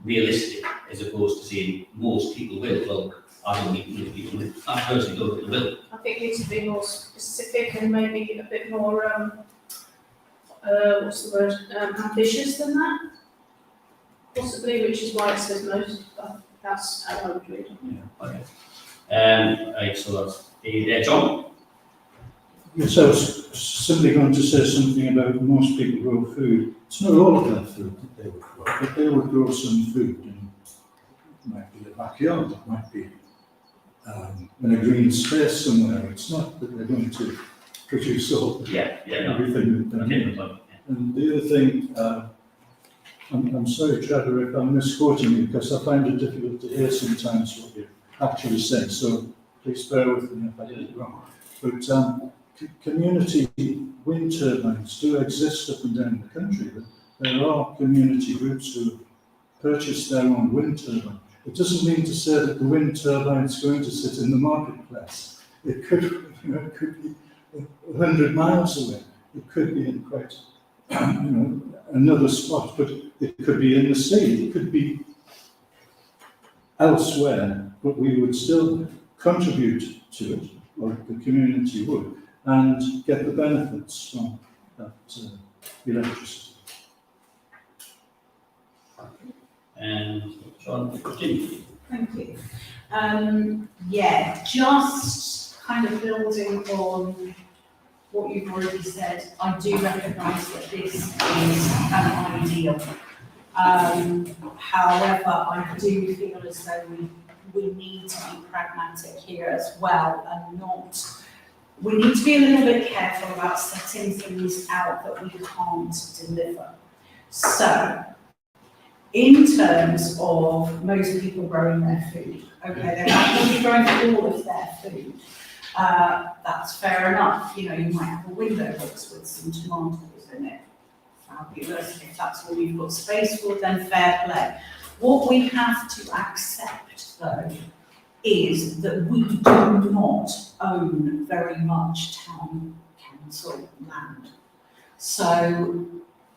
realistic, as opposed to saying most people will. Well, I don't think most people will. I personally don't think they will. I think we need to be more specific and maybe a bit more, ambitious than that. Possibly, which is why it says most, but that's how I would read it. Yeah, okay. Right, so that's John. Yes, I was simply going to say something about most people grow food. It's not all of their food that they would grow, but they would grow some food. And it might be a backyard, it might be in a green space somewhere. It's not that they're going to produce all everything that they need. And the other thing, I'm sorry, Trevor, if I'm misquoting you, because I find it difficult to hear sometimes what you're actually saying, so please bear with me if I get it wrong. But community wind turbines do exist up and down the country. There are community groups who purchase their own wind turbine. It doesn't mean to say that the wind turbine is going to sit in the marketplace. It could, it could be 100 miles away. It could be in quite, another spot, but it could be in the sea. It could be elsewhere, but we would still contribute to it, or the community would, and get the benefits from that electricity. And John, Jim. Thank you. Just kind of building on what you've already said, I do recognise that this is an ideal. However, I do feel as though we need to be pragmatic here as well, and we need to be a little bit careful about setting things out that we can't deliver. So, in terms of most people growing their food, okay, they're not going to be growing all of their food. That's fair enough. You might have a window box with some tomatoes in it. Fabulous. If that's all you've got space for, then fair play. What we have to accept, though, is that we do not own very much town council land. So,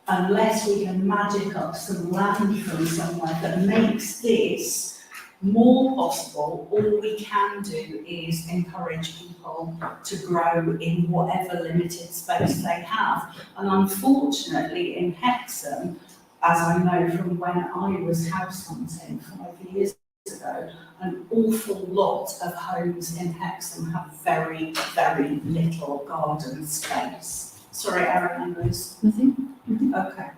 unless we can magic up some land from somewhere that makes this more possible, all we can do is encourage people to grow in whatever limited space they have. And unfortunately in Hexham, as I know from when I was house hunting 5 years ago, an awful lot of homes in Hexham have very, very little garden space. Sorry, Aaron, I was... Nothing. Okay.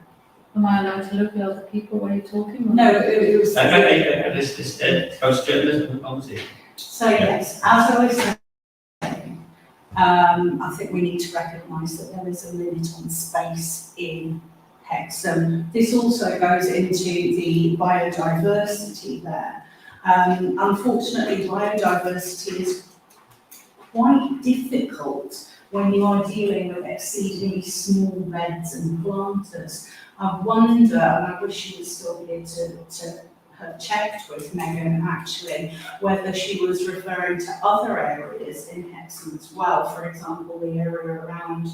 Am I allowed to look at other people while you're talking? Or No, it was... So yes, as I was saying, I think we need to recognise that there is a limit on space in Hexham. This also goes into the biodiversity there. Unfortunately, biodiversity is quite difficult when you are dealing with exceedingly small beds and planters. I wonder, and I wish you were still here to have checked with Megan actually, whether she was referring to other areas in Hexham as well. For example, the area around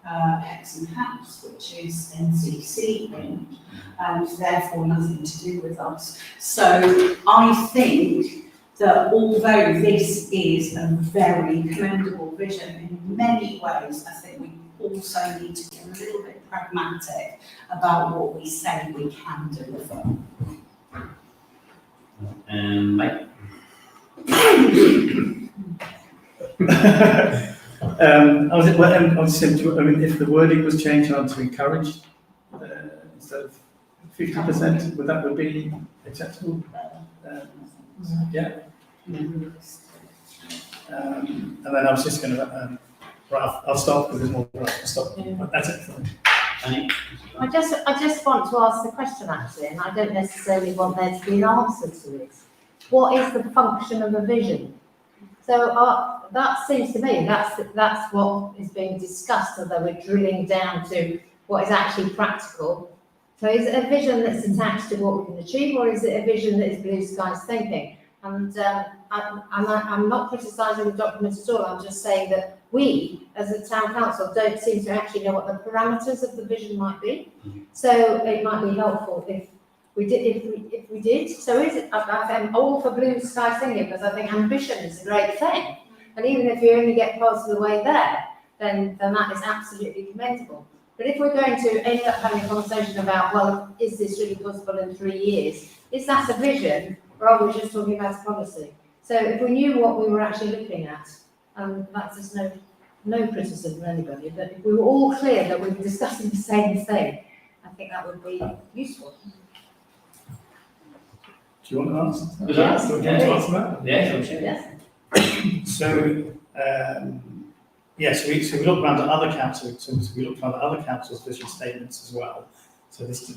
Hexham House, which is NCC owned, and therefore nothing to do with us. So I think that although this is a very commendable vision in many ways, I think we also need to be a little bit pragmatic about what we say we can deliver. Mike? I was saying, I mean, if the wording was changed on to encourage, instead of 50%, would be acceptable? Yeah. And then I was just going to, right, I'll stop because there's more, right, I'll stop. But that's it for me. Annie? I just want to ask the question actually, and I don't necessarily want there to be an answer to it. What is the function of a vision? So that seems to me that's what is being discussed, although we're drilling down to what is actually practical. So is it a vision that's attached to what we can achieve, or is it a vision that is blue skies thinking? And I'm not criticising the document at all. I'm just saying that we, as a town council, don't seem to actually know what the parameters of the vision might be. So it might be helpful if we did. So is it? I'm all for blue sky thinking because I think ambition is a great thing. And even if you only get parts of the way there, then that is absolutely commendable. But if we're going to end up having a conversation about, well, is this really possible in 3 years? Is that a vision, or are we just talking about a policy? So if we knew what we were actually looking at, that's just no criticism from anybody, but if we were all clear that we were discussing the same thing, I think that would be useful. Do you want to answer? Yes. Do you want to answer that? Yeah, sure. Yes. So, yes, we looked around at other councils, so we looked around at other councils' vision statements as well. So this to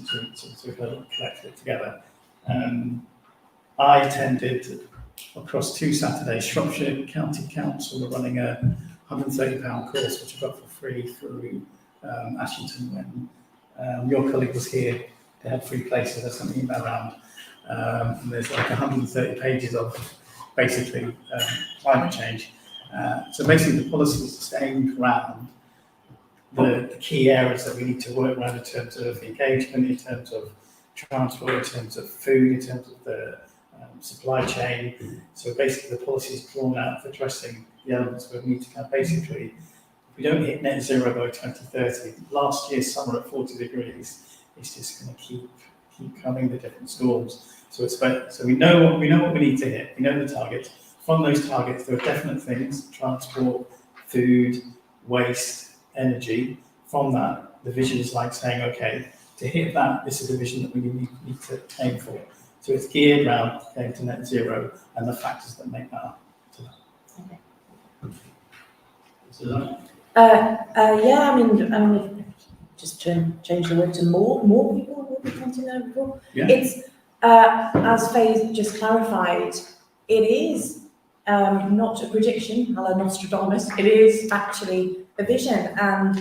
we collected it together. I attended across 2 Saturdays. Shropshire County Council were running a £130 course, which I got for free through Ashington when your colleague was here. They had free places. I sent an email around. And there's like 130 pages of basically climate change. So basically the policy is aimed around the key areas that we need to work around in terms of engagement, in terms of transport, in terms of food, in terms of the supply chain. So basically the policy is drawn out for addressing the elements where we need to kind of basically, if we don't hit net zero by 2030, last year's summer at 40 degrees, it's just going to keep coming, the different storms. So so we know what we need to hit. We know the targets. From those targets, there are definite things: transport, food, waste, energy. From that, the vision is like saying, okay, to hit that, this is the vision that we need to aim for. So it's geared around getting to net zero and the factors that make that up to that. Yeah, I mean, just change the word to more people will be counting there before. Yeah. It's, as Faye just clarified, it is not a prediction, a la Nostradamus. It is actually a vision, and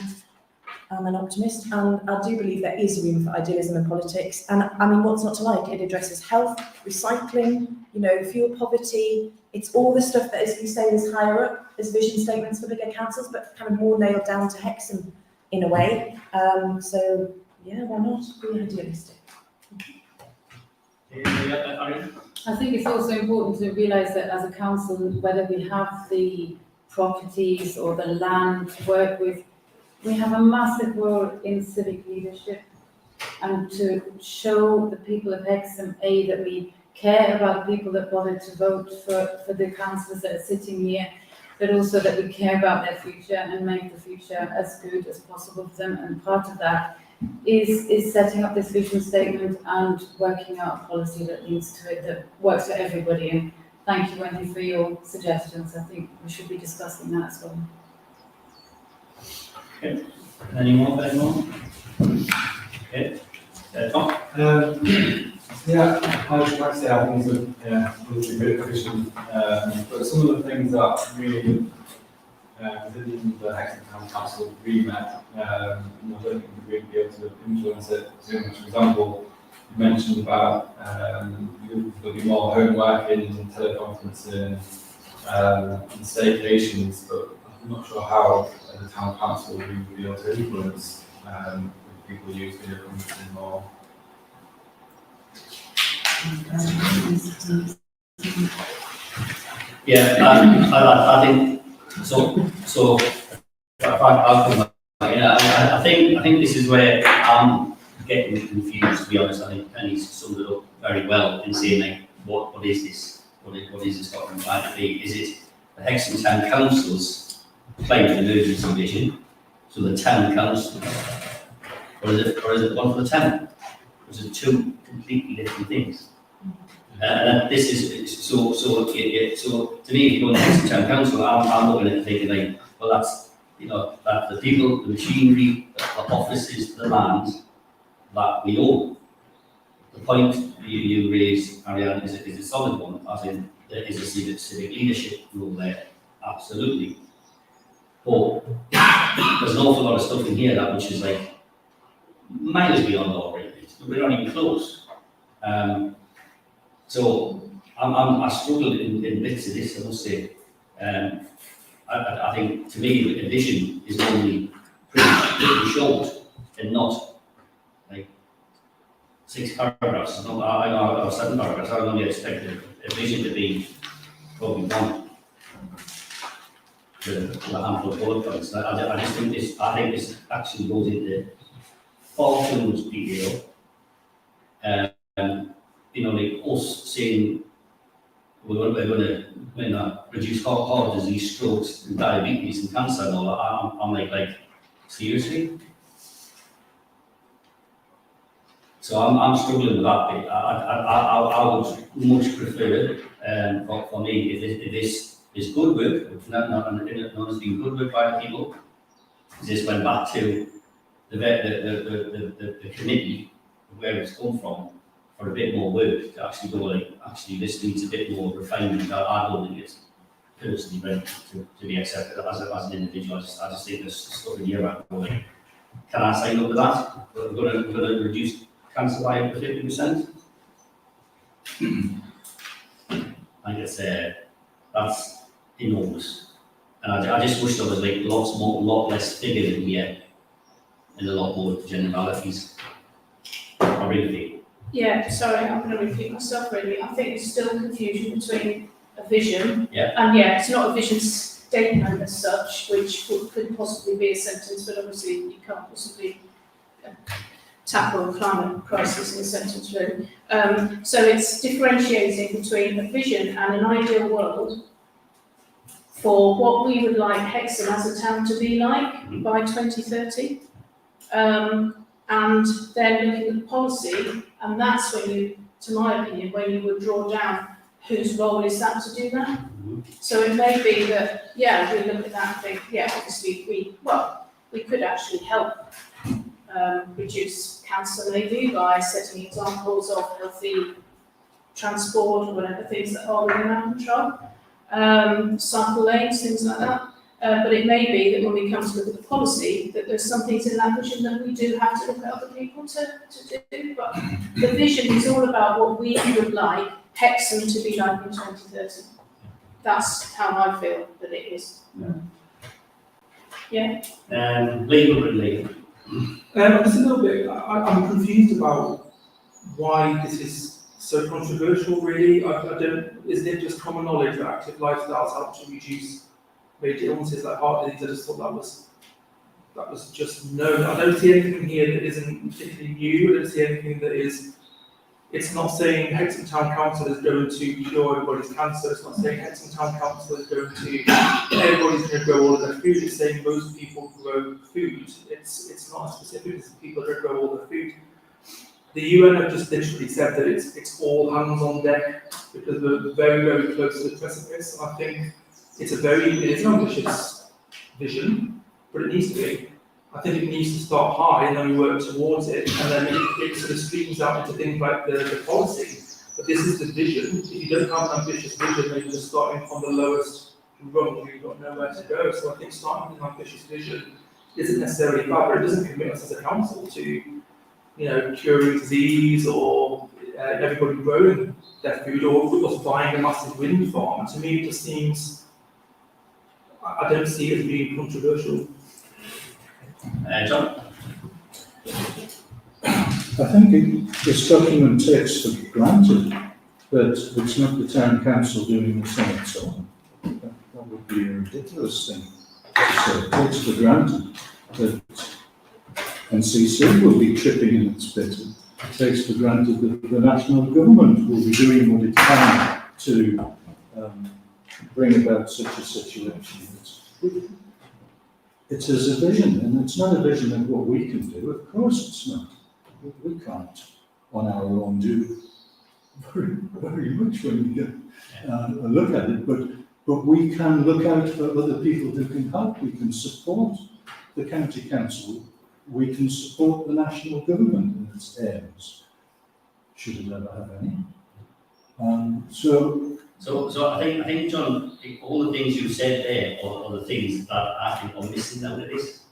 I'm an optimist, and I do believe there is room for idealism in politics. And I mean, what's not to like? It addresses health, recycling, fuel poverty. It's all the stuff that, as you say, is higher up as vision statements for bigger councils, but kind of more nailed down to Hexham in a way. So yeah, why not be idealistic? I think it's also important to realise that as a council, whether we have the properties or the land to work with, we have a massive role in civic leadership and to show the people of Hexham, that we care about the people that bothered to vote for the councillors that are sitting here, but also that we care about their future and make the future as good as possible for them. And part of that is setting up this vision statement and working out a policy that leads to it, that works for everybody. And thank you, Wendy, for your suggestions. I think we should be discussing that as well. Okay. Any more? Okay. Tom? Yeah, I would like to say I think it's a good vision, but some of the things that really within the Hexham Town Council remit, I don't think we'd really be able to influence it too much. For example, you mentioned about there'll be more home working and teleconferencing and staycations, but I'm not sure how the town council would be able to influence if people use video conferencing more. Yeah, I think so. So I'll come back. Yeah, I think this is where I'm getting confused. To be honest, I think Penny's summed it up very well in saying like, what is this? What is this document trying to be? Is it the Hexham Town Council's climate emergency vision? So the town council, or is it one for the town? Or is it two completely different things? And this is so to me, if you go to Hexham Town Council, I'm looking at it thinking like, well, that's that the people, the machinery, the offices, the land that we own. The point you raised, Ariane, is a solid one, as in there is a civic leadership role there, absolutely. But there's an awful lot of stuff in here that which is like miles beyond our range. We're not even close. So I struggle in bits of this, I must say. I think to me, a vision is only pretty short and not like 6 paragraphs. I know 7 paragraphs. I only expect a vision to be probably one. With a handful of bullet points. I just think this. I think this actually goes into far too much detail. Like us saying we're going to reduce heart disease, strokes, and diabetes, and cancer, and all that. I'm like seriously. So I'm struggling with that bit. I would much prefer for me if this is good work, which not has been good work by the people. This went back to the committee where it's come from for a bit more work to actually go like, actually this needs a bit more refinement. I don't think it's personally ready to be accepted as an individual. I just think there's stuff in here about like, can I sign up to that? We're going to reduce cancer by up to 50%. I guess that's enormous. And I just wish there was like lot less figure in here and a lot more generalities. I really think. Yeah, sorry, I'm going to repeat myself really. I think there's still confusion between a vision and it's not a vision statement as such, which could possibly be a sentence, but obviously you can't possibly tackle the climate crisis in a sentence really. So it's differentiating between a vision and an ideal world for what we would like Hexham as a town to be like by 2030. And then looking at the policy, and that's when you, to my opinion, when you would draw down whose role is that to do that. So it may be that, we look at that and think, obviously we could actually help reduce cancer maybe by setting examples of healthy transport or whatever things that are within our control, cycle lanes, things like that. But it may be that when we come to look at the policy, that there's some things in that vision that we do have to look at other people to do. But the vision is all about what we would like Hexham to be like in 2030. That's how I feel that it is. Yeah. Legal. Just a little bit, I'm confused about why this is so controversial, really. Isn't it just common knowledge that active lifestyles help to reduce major illnesses like heart disease? I just thought that was just known. I don't see anything here that isn't particularly new. I don't see anything that is, it's not saying Hexham Town Council is going to cure everybody's cancer. It's not saying Hexham Town Council is going to, everybody's going to grow all of their food. It's saying most people grow food. It's not as specific as people that grow all their food. The UN have just literally said that it's all hands on deck because we're very, very close to the precipice. And I think it's an ambitious vision, but it needs to be. I think it needs to start high and then we work towards it, and then it sort of streams out into things like the policy. But this is the vision. If you don't have an ambitious vision, then you're just starting from the lowest rung, we've got nowhere to go. So I think starting with an ambitious vision isn't necessarily bad, but it doesn't commit us as a council to, you know, curing disease or everybody growing their food or us buying a massive wind farm. To me, it just seems, I don't see it as being controversial. John? I think this document takes for granted that it's not the town council doing this on its own. That would be a ridiculous thing to say. It takes for granted that NCC will be chipping in its bit. It takes for granted that the national government will be doing what it can to bring about such a situation. It is a vision, and it's not a vision of what we can do. Of course it's not. We can't, on our own, do very much when we get a look at it, but we can look out for other people who can help. We can support the county council. We can support the national government in its aims, should it ever have any. So I think, John, all the things you said there are the things that I think are missing out of this.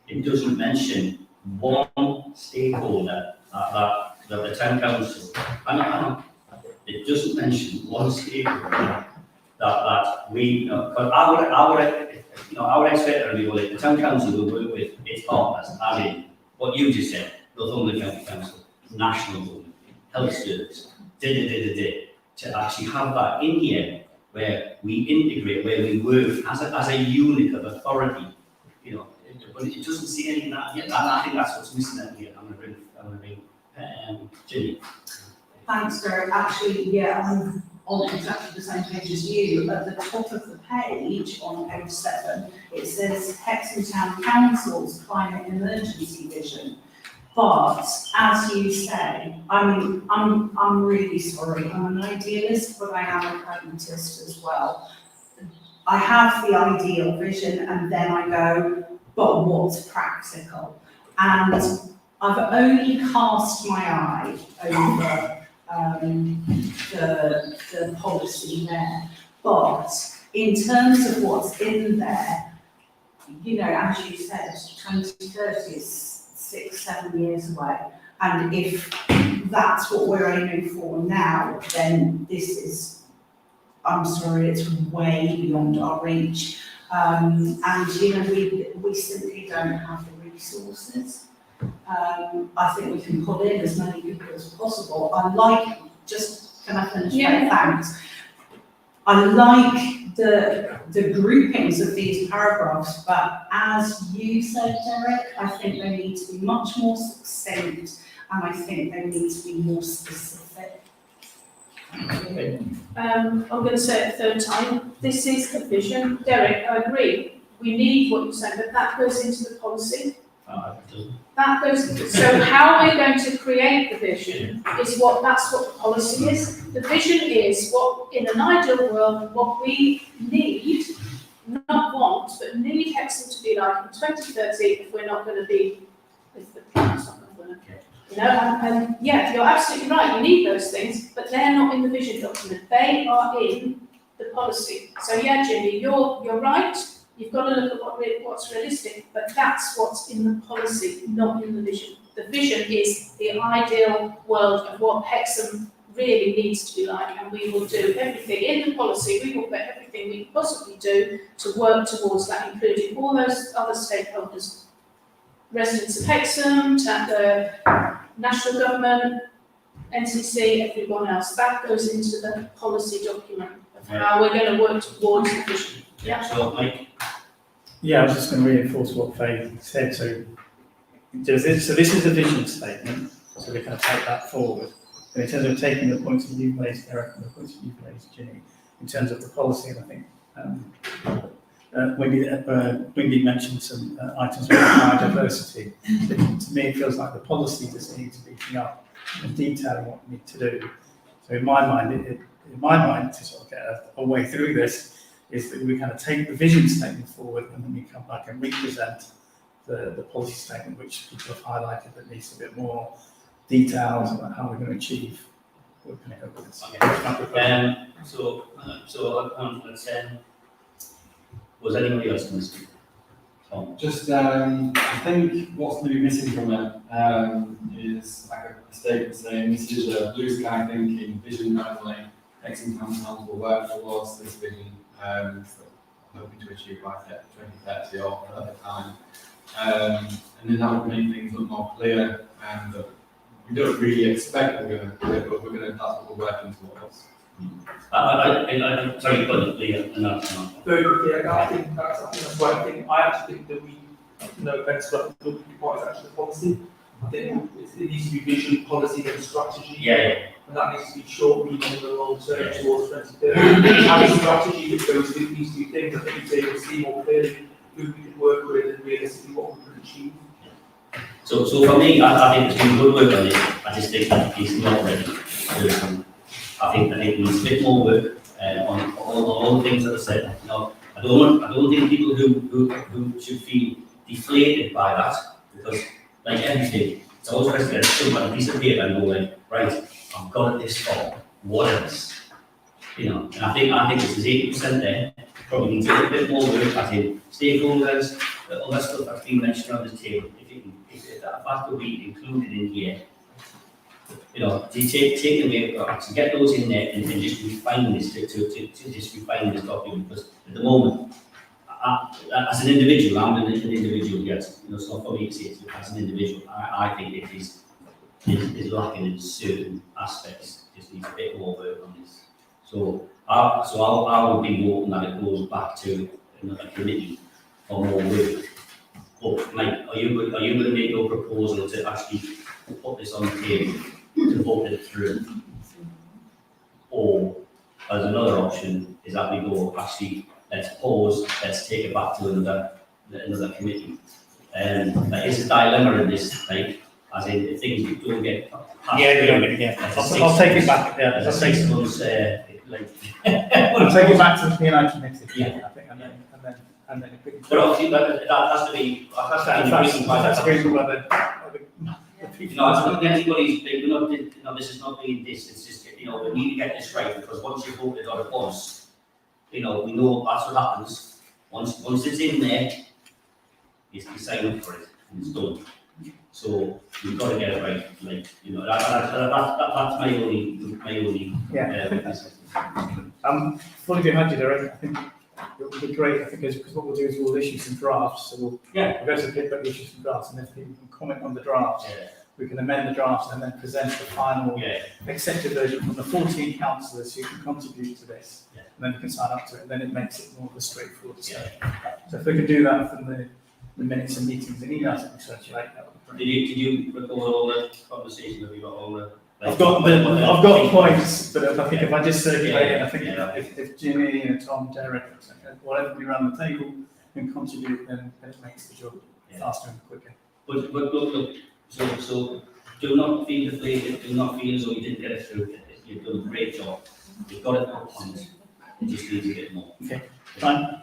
It doesn't mention one stakeholder that the town council, hang on, it doesn't mention one stakeholder that we, because I would expect everybody, the town council will work with its partners, as in what you just said, Northumberland County Council, National Government, Health Service, to actually have that in here where we integrate, where we work as a unit of authority, but it doesn't see any of that yet. And I think that's what's missing out here. I'm going to bring Ginny. Thanks, Derek. Actually, yeah, I'm on exactly the same page as you. At the top of the page, on page 7, it says Hexham Town Council's Climate Emergency Vision. But as you say, I mean, I'm really sorry. I'm an idealist, but I am a pragmatist as well. I have the ideal vision, and then I go, but what's practical? And I've only cast my eye over the policy there. But in terms of what's in there, as you said, 2030 is 6-7 years away. And if that's what we're aiming for now, then this is, I'm sorry, it's way beyond our reach. And we simply don't have the resources. I think we can pull in as many people as possible. Can I finish? Yeah. Thanks. I like the groupings of these paragraphs, but as you said, Derek, I think they need to be much more succinct, and I think they need to be more specific. I'm going to say it a third time. This is the vision. Derek, I agree. We need what you said, but that goes into the policy. That goes. So how we're going to create the vision is that's what the policy is. The vision is what, in an ideal world, what we need, not want, but need Hexham to be like in 2030 if we're not going to be, if the planet's not going to work. And yeah, you're absolutely right, you need those things, but they're not in the vision document. They are in the policy. So yeah, Jimmy, you're right. You've got to look at what's realistic, but that's what's in the policy, not in the vision. The vision is the ideal world of what Hexham really needs to be like, and we will do everything in the policy. We will put everything we can possibly do to work towards that, including all those other stakeholders, residents of Hexham, the national government, NCC, everyone else. That goes into the policy document of how we're going to work towards the vision. Yeah, so Mike. Yeah, I was just going to reinforce what Faye said. So this is a vision statement, so we're going to take that forward. And in terms of taking the points that you've raised, Eric, and the points that you've raised, Ginny, in terms of the policy, and I think Wendy mentioned some items around biodiversity. To me, it feels like the policy just needs beefing up and detailing what we need to do. So in my mind, to sort of get a way through this, is that we kind of take the vision statement forward and then we come back and represent the policy statement, which people have highlighted that needs a bit more details about how we're going to achieve what we're going to go with this. Okay. So let's Was anybody else going to speak? Tom? Just, I think what's maybe missing from it is like a statement saying this is a blue sky thinking vision only. Hexham Council will work towards this vision, hoping to achieve by 2030 or another time. And then that would make things look more clear and that we don't really expect we're going to do it, but that's what we're working towards. I'm sorry, but no. Very quickly, I think that's right. I actually think that we, no offense, but the part is actually policy. I think it needs to be vision, policy, and strategy. Yeah. And that needs to be short, medium, and long term towards 2030. Have a strategy that goes with these two things. I think they will see more clearly who we can work with and realistically what we can achieve. So for me, I think there's been good work on this. I just think that it's not ready. I think it needs a bit more work on all the things that I said. You know, I don't think people who should feel deflated by that, because like everything, it's always best to get somebody a piece of paper and go like, right, I've got it this far. What else? You know, and I think this is 80% there. Probably needs a little bit more work. I think stakeholders, all that stuff that's been mentioned on the table. If that fact will be included in here, you know, to take away, to get those in there and just refine this, to just refine this document, because at the moment, as an individual, I'm an individual yet, you know, it's not for me to say it, as an individual, I think it is lacking in certain aspects, just needs a bit more work on this. So I would be voting that it goes back to another committee for more work. But Mike, are you going to make your proposal to actually put this on the table to vote it through? Or as another option is that we go actually let's pause, let's take it back to another committee. There is a dilemma in this, like as in if things don't get passed. I'll take it back. Yeah, I'll 6 months. I'll take it back to the P&I committee. Yeah. I think, and then if we can. But obviously, that has to be. That's agreed by the you know, it's not anybody's. This is not being this. It's just we need to get this right, because once you've voted on it once, we know that's what happens. Once it's in there, you sign up for it and it's done. So you've got to get it right. That's my only. Yeah. I'm fully behind you, Derek. I think it would be great. I think because what we'll do is we'll issue some drafts. So we'll go to the paper, issue some drafts, and if people can comment on the drafts, we can amend the drafts and then present the final accepted version from the 14 councillors who can contribute to this. And then we can sign up to it. And then it makes it more of a straightforward discussion. So if we can do that from the minutes and meetings and emails that we circulate, that would be great. Did you record all the conversations? Have you got all the? I've got points, but I think if I just circulate it, I think if Jimmy and Tom, Derek, whatever we run the table can contribute, then it makes the job faster and quicker. But look, so do not feel deflated, do not feel as though you didn't get it through. You've done a great job. You've got it on point. It just needs a bit more. Okay, fine.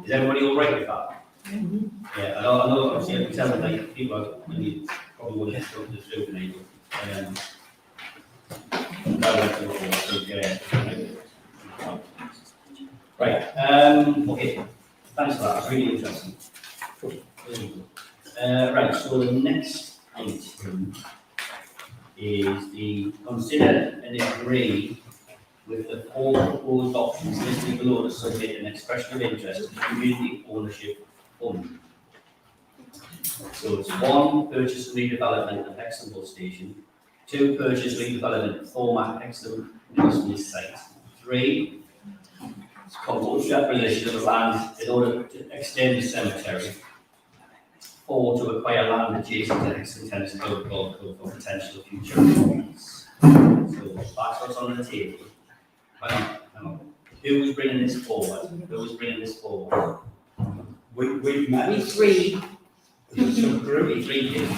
Is everybody all right with that? Mm-hmm. Yeah, I know obviously I can tell that people probably want to talk to through the neighbour. Right, okay, thanks for that, that's really interesting. Right, so the next item is the consider and agree with the 4 proposed options listed below to submit an expression of interest to the community ownership fund. So it's 1, purchase and redevelopment of Hexham Bus Station. 2, purchase redevelopment of former Hexham Industrial Site. 3, compulsory acquisition of the land in order to extend the cemetery. 4, to acquire land adjacent to Hexham Tennis Club for potential future use. So that's what's on the table. Hang on. Who's bringing this forward? We've met. We three. As a subgroup. We 3 kids.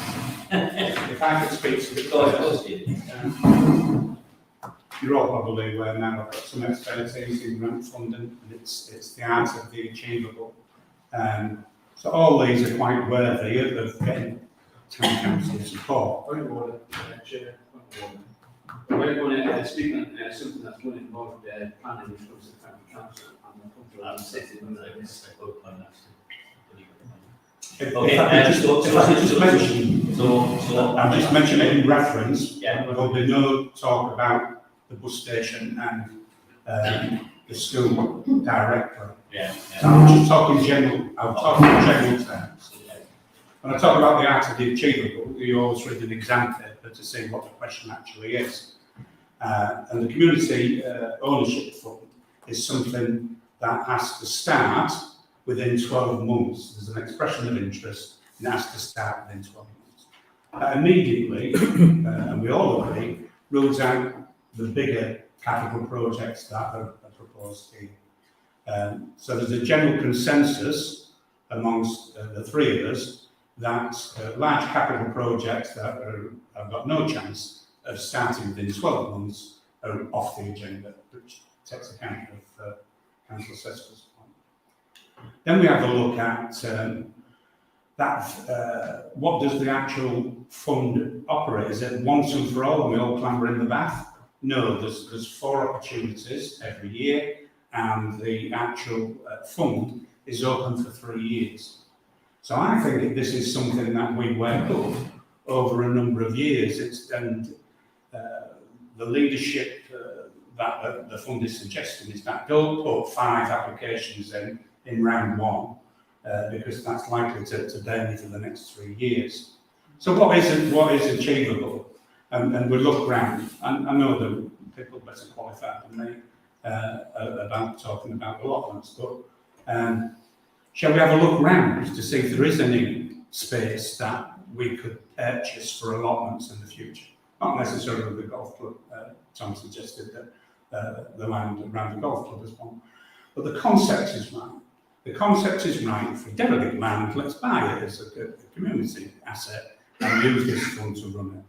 If I could speak to the you're all probably aware now I've got some expertise in grant funding, and it's the art of the achievable. So all these are quite worthy of getting town council support. Point of order, Chair. Point of order. We're going to speak on something that's going to involve planning, which comes to the county council. I'm sitting on this plan actually. If Okay, I could so just mention, I'm just mentioning it in reference, Yeah. there'll be no talk about the bus station and the school director. Yeah. So I'm just talking general, I'm talking in general terms. When I talk about the art of the achievable, you always read an exam paper to see what the question actually is. And the community ownership fund is something that has to start within 12 months. There's an expression of interest and it has to start within 12 months. That immediately, and we all agree, rules out the bigger capital projects that are proposed here. So there's a general consensus amongst the three of us that large capital projects that have got no chance of starting within 12 months are off the agenda, which takes account of Councillor Sesco's point. Then we have a look at what does the actual fund operate? Is it once and for all and we all clamber in the bath? No, there's 4 opportunities every year, and the actual fund is open for 3 years. So I think this is something that we work up over a number of years. The leadership that the fund is suggesting is that don't put 5 applications in round 1, because that's likely to bear me for the next 3 years. So what is achievable? And we look round, and I know the people better qualified than me about talking about allotments, but shall we have a look round to see if there is any space that we could purchase for allotments in the future? Not necessarily the golf club. Tom suggested that the land around the golf club is one. But the concept is right. The concept is right. For derelict land, let's buy it as a community asset and use this fund to run it.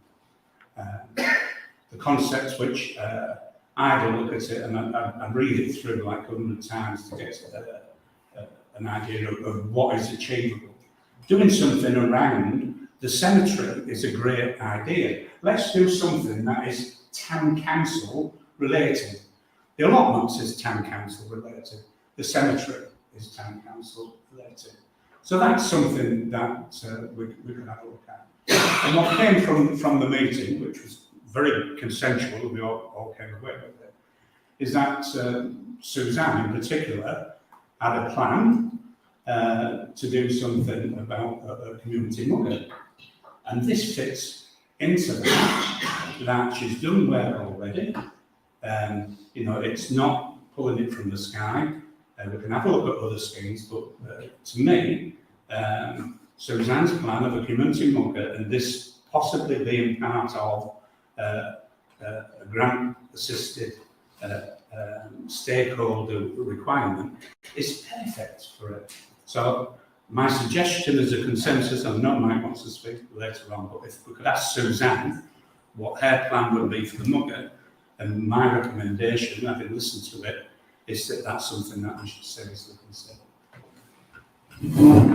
The concepts which I had a look at it and read it through like 100 times to get an idea of what is achievable. Doing something around the cemetery is a great idea. Let's do something that is town council related. The allotments is town council related. The cemetery is town council related. So that's something that we could have a look at. And what came from the meeting, which was very consensual, we all came away with it, is that Suzanne in particular had a plan to do something about a community mugger. And this fits into that she's done work already. It's not pulling it from the sky. We can have a look at other schemes, but to me, Suzanne's plan of a community mugger and this possibly being part of a grant-assisted stakeholder requirement is perfect for it. So my suggestion is a consensus, I know Mike wants to speak later on, but if we could ask Suzanne what her plan would be for the mugger, and my recommendation, having listened to it, is that that's something that we should seriously consider.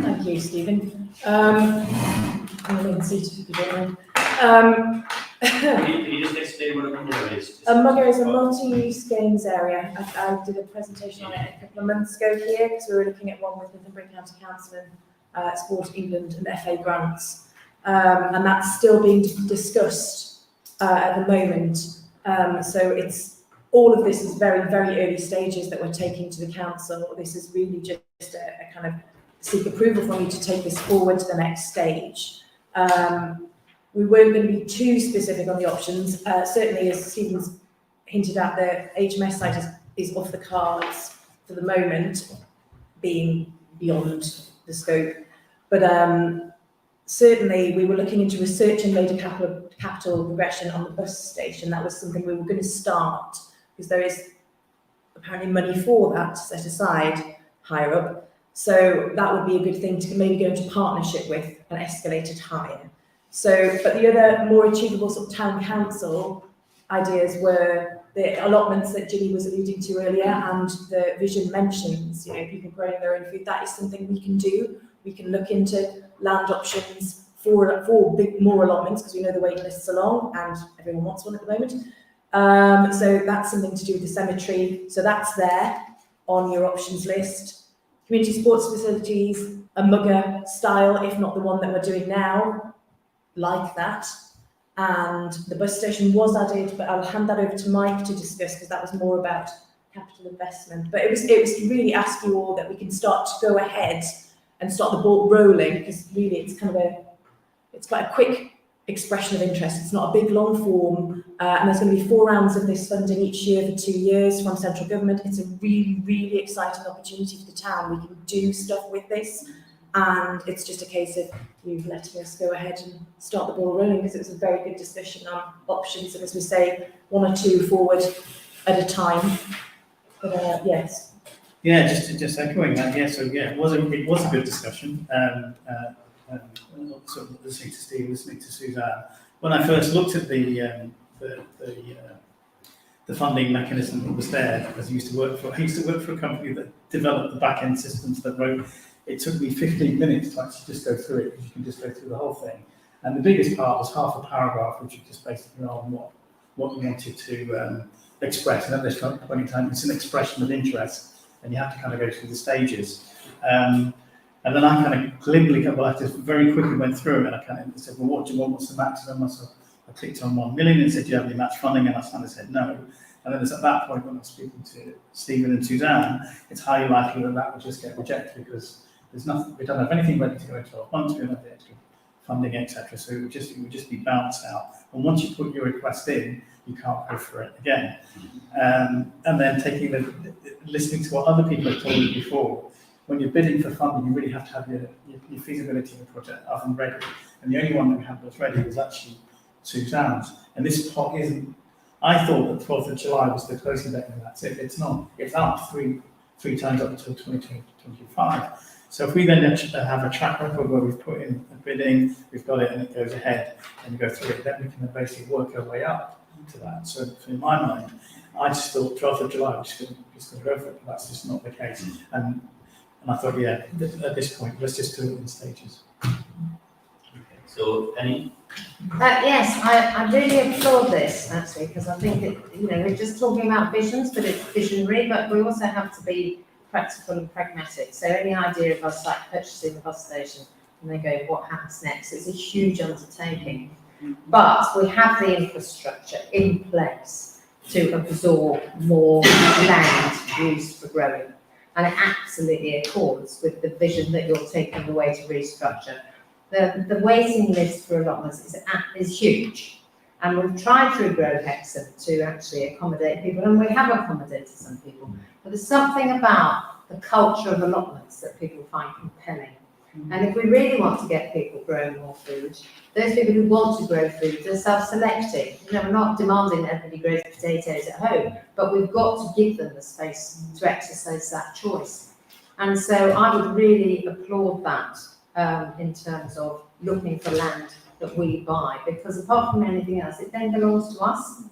Thank you, Stephen. I'm in seat if you don't mind. Can you just explain what a mugger is? A mugger is a multi-use games area. I did a presentation on it a couple of months ago here because we were looking at one with Northumbria County Council and Sport England and FA grants. And that's still being discussed at the moment. So all of this is very, very early stages that we're taking to the council. This is really just a kind of seek approval from you to take this forward to the next stage. We weren't going to be too specific on the options. Certainly, as Stephen's hinted at, the HMS site is off the cards for the moment, being beyond the scope. But certainly, we were looking into research and made a capital progression on the bus station. That was something we were going to start, because there is apparently money for that set aside higher up. So that would be a good thing to maybe go into partnership with an escalated higher. So, but the other more achievable sort of town council ideas were the allotments that Ginny was alluding to earlier, and the vision mentions, people growing their own food. That is something we can do. We can look into land options for more allotments, because we know the waiting lists are long and everyone wants one at the moment. So that's something to do with the cemetery. So that's there. on your options list. Community sports facilities, a mugger style, if not the one that we're doing now, like that. And the bus station was added, but I'll hand that over to Mike to discuss because that was more about capital investment. But it was to really ask you all that we can start to go ahead and start the ball rolling, because really it's quite a quick expression of interest. It's not a big long form, and there's going to be 4 rounds of this funding each year for 2 years from central government. It's a really, really exciting opportunity for the town. We can do stuff with this, and it's just a case of you letting us go ahead and start the ball rolling, because it was a very good discussion on options, and as we say, 1 or 2 forward at a time. But yes. Yeah, just echoing that. Yeah, so yeah, it was a good discussion. Sort of listening to Steve, listening to Suzanne. When I first looked at the funding mechanism that was there, because I used to work for a company that developed the back end systems that wrote. It took me 15 minutes to actually just go through it, because you can just go through the whole thing. And the biggest part was half a paragraph, which you just basically on what you wanted to express. And at this point in time, it's an expression of interest, and you have to kind of go through the stages. And then I kind of glibly, I just very quickly went through it, and I kind of said, well, what do you want? What's the maximum? So I clicked on 1 million and said, do you have any match funding? And I kind of said no. And then it's at that point when I'm speaking to Stephen and Suzanne, it's highly likely that would just get rejected, because there's nothing, we don't have anything ready to go in 12 months, we don't have the extra funding, etc. So it would just be bounced out. And once you put your request in, you can't go for it again. And then listening to what other people have told you before, when you're bidding for funding, you really have to have your feasibility of the project up and ready. And the only one that we had was ready was actually Suzanne's. And this pot isn't, I thought that 12th of July was the closing date, and that's it. It's not. It's up three times up until 2025. So if we then have a track record where we've put in a bidding, we've got it and it goes ahead, and we go through it, then we can basically work our way up to that. So in my mind, I just thought 12th of July, we're just going to go for it, but that's just not the case. And I thought, yeah, at this point, let's just do it in stages. So, Penny? Yes, I really applaud this, actually, because I think we're just talking about visions, but it's visionary, but we also have to be practical and pragmatic. So any idea of us like purchasing the bus station and then going, what happens next? It's a huge undertaking. But we have the infrastructure in place to absorb more land used for growing. And it absolutely accords with the vision that you're taking away to restructure. The waiting list for allotments is huge. And we've tried through Grow Hexham to actually accommodate people, and we have accommodated some people. But there's something about the culture of allotments that people find compelling. And if we really want to get people growing more food, those people who want to grow food, they're self-selecting. We're not demanding that everybody grows potatoes at home, but we've got to give them the space to exercise that choice. And so I would really applaud that in terms of looking for land that we buy, because apart from anything else, it then belongs to us.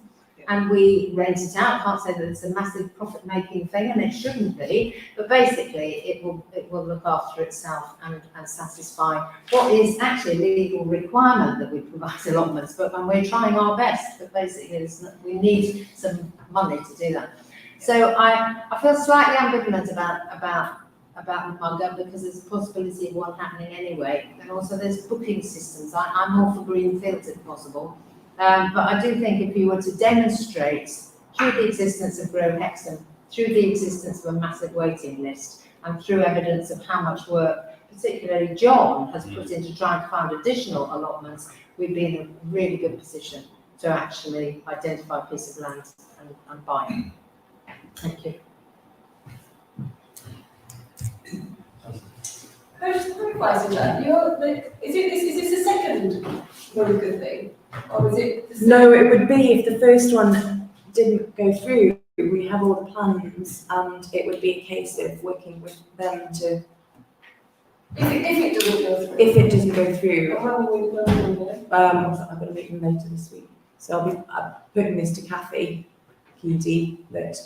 And we rent it out. Can't say that it's a massive profit-making thing, and it shouldn't be. But basically, it will look after itself and satisfy what is actually a legal requirement that we provide allotments. But when we're trying our best, but basically, we need some money to do that. So I feel slightly ambivalent about the mugger, because there's a possibility of one happening anyway. And also, there's booking systems. I'm more for green fields if possible. But I do think if you were to demonstrate through the existence of Grow Hexham, through the existence of a massive waiting list, and through evidence of how much work, particularly John, has put in to try and find additional allotments, we'd be in a really good position to actually identify a piece of land and buy it. Thank you. Can I just clarify, Suzanne? Is this the second really good thing? Or is it No, it would be if the first one didn't go through. We have all the plans, and it would be a case of working with them to. If it doesn't go through. I've got a meeting later this week, so I'll be putting this to Kathy Keedy that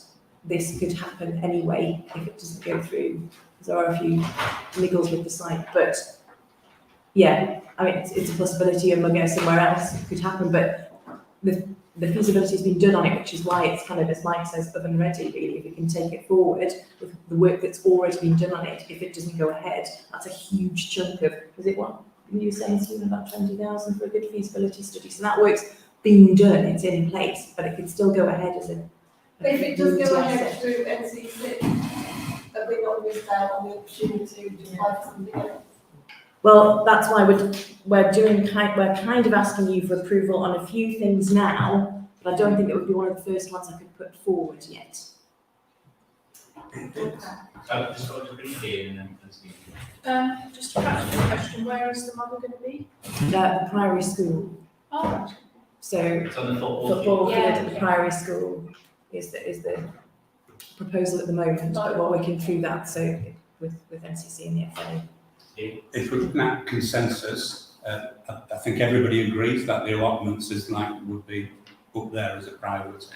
this could happen anyway if it doesn't go through. There are a few niggles with the site, but yeah, I mean, it's a possibility a mugger somewhere else could happen, but the the feasibility has been done on it, which is why it's kind of, as Mike says, oven ready, really. If we can take it forward with the work that's already been done on it, if it doesn't go ahead, that's a huge chunk of, was it what you were saying, Stephen, about 20,000 for a good feasibility study? So that work's been done, it's in place, but it could still go ahead as a. But if it does go ahead through NCC, have we not missed out on the opportunity to apply for something else? Well, that's why we're kind of asking you for approval on a few things now, but I don't think it would be one of the first ones I could put forward yet. So just got to bring it in and then Steve. Just a practical question, where is the mother going to be? The primary school. Oh, So It's on the football field at the primary school is the proposal at the moment, but we're working through that. So with NCC and the FA. If we're looking at consensus, I think everybody agrees that the allotments would be up there as a priority.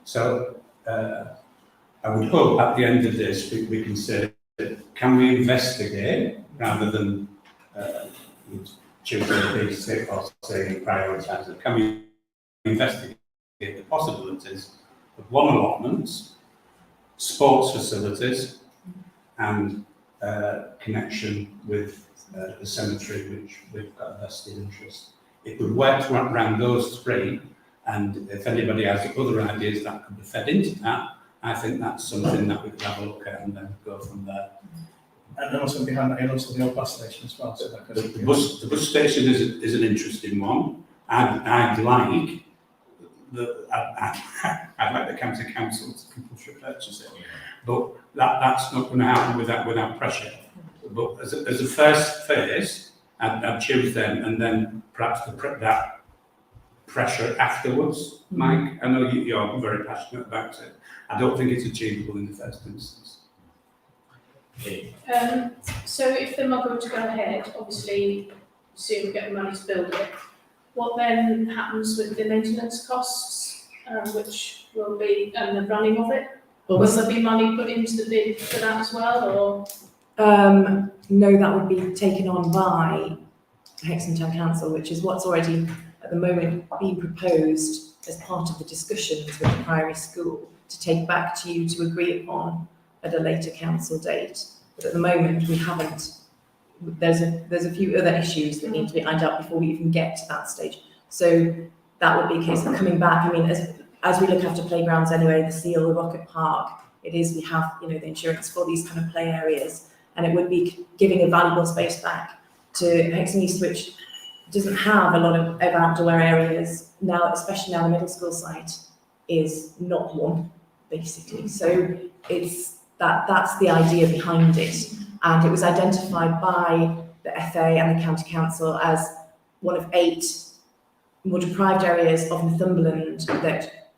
So I would hope at the end of this we can say, can we investigate rather than choose a big stick or say prioritise it? Can we investigate the possibilities of one allotment, sports facilities, and connection with the cemetery, which we've got a vested interest. It would work around those three, and if anybody has other ideas that could be fed into that, I think that's something that we could have a look at and then go from there. And then also behind that, and also the old bus station as well. So that goes The bus station is an interesting one. I'd like the county council to compulsory purchase it, but that's not going to happen without pressure. But as a first phase, I'd choose them, and then perhaps that pressure afterwards. Mike, I know you're very passionate about it. I don't think it's achievable in the first instance. so if the mother were to go ahead, obviously soon we get the money to build it, what then happens with the maintenance costs, which will be, and the running of it? Well, Will there be money put into the bid for that as well, or? No, that would be taken on by Hexham Town Council, which is what's already at the moment being proposed as part of the discussions with the primary school to take back to you to agree upon at a later council date. But at the moment, we haven't. There's a few other issues that need to be ironed out before we even get to that stage. So that would be a case of coming back. I mean, as we look after playgrounds anyway, the Seal, the Rocket Park, we have, the insurance for these kind of play areas, and it would be giving a valuable space back to Hexham East, which doesn't have a lot of outdoor areas now, especially now the middle school site is not one, basically. So that's the idea behind it, and it was identified by the FA and the County Council as one of 8 more deprived areas of Northumberland that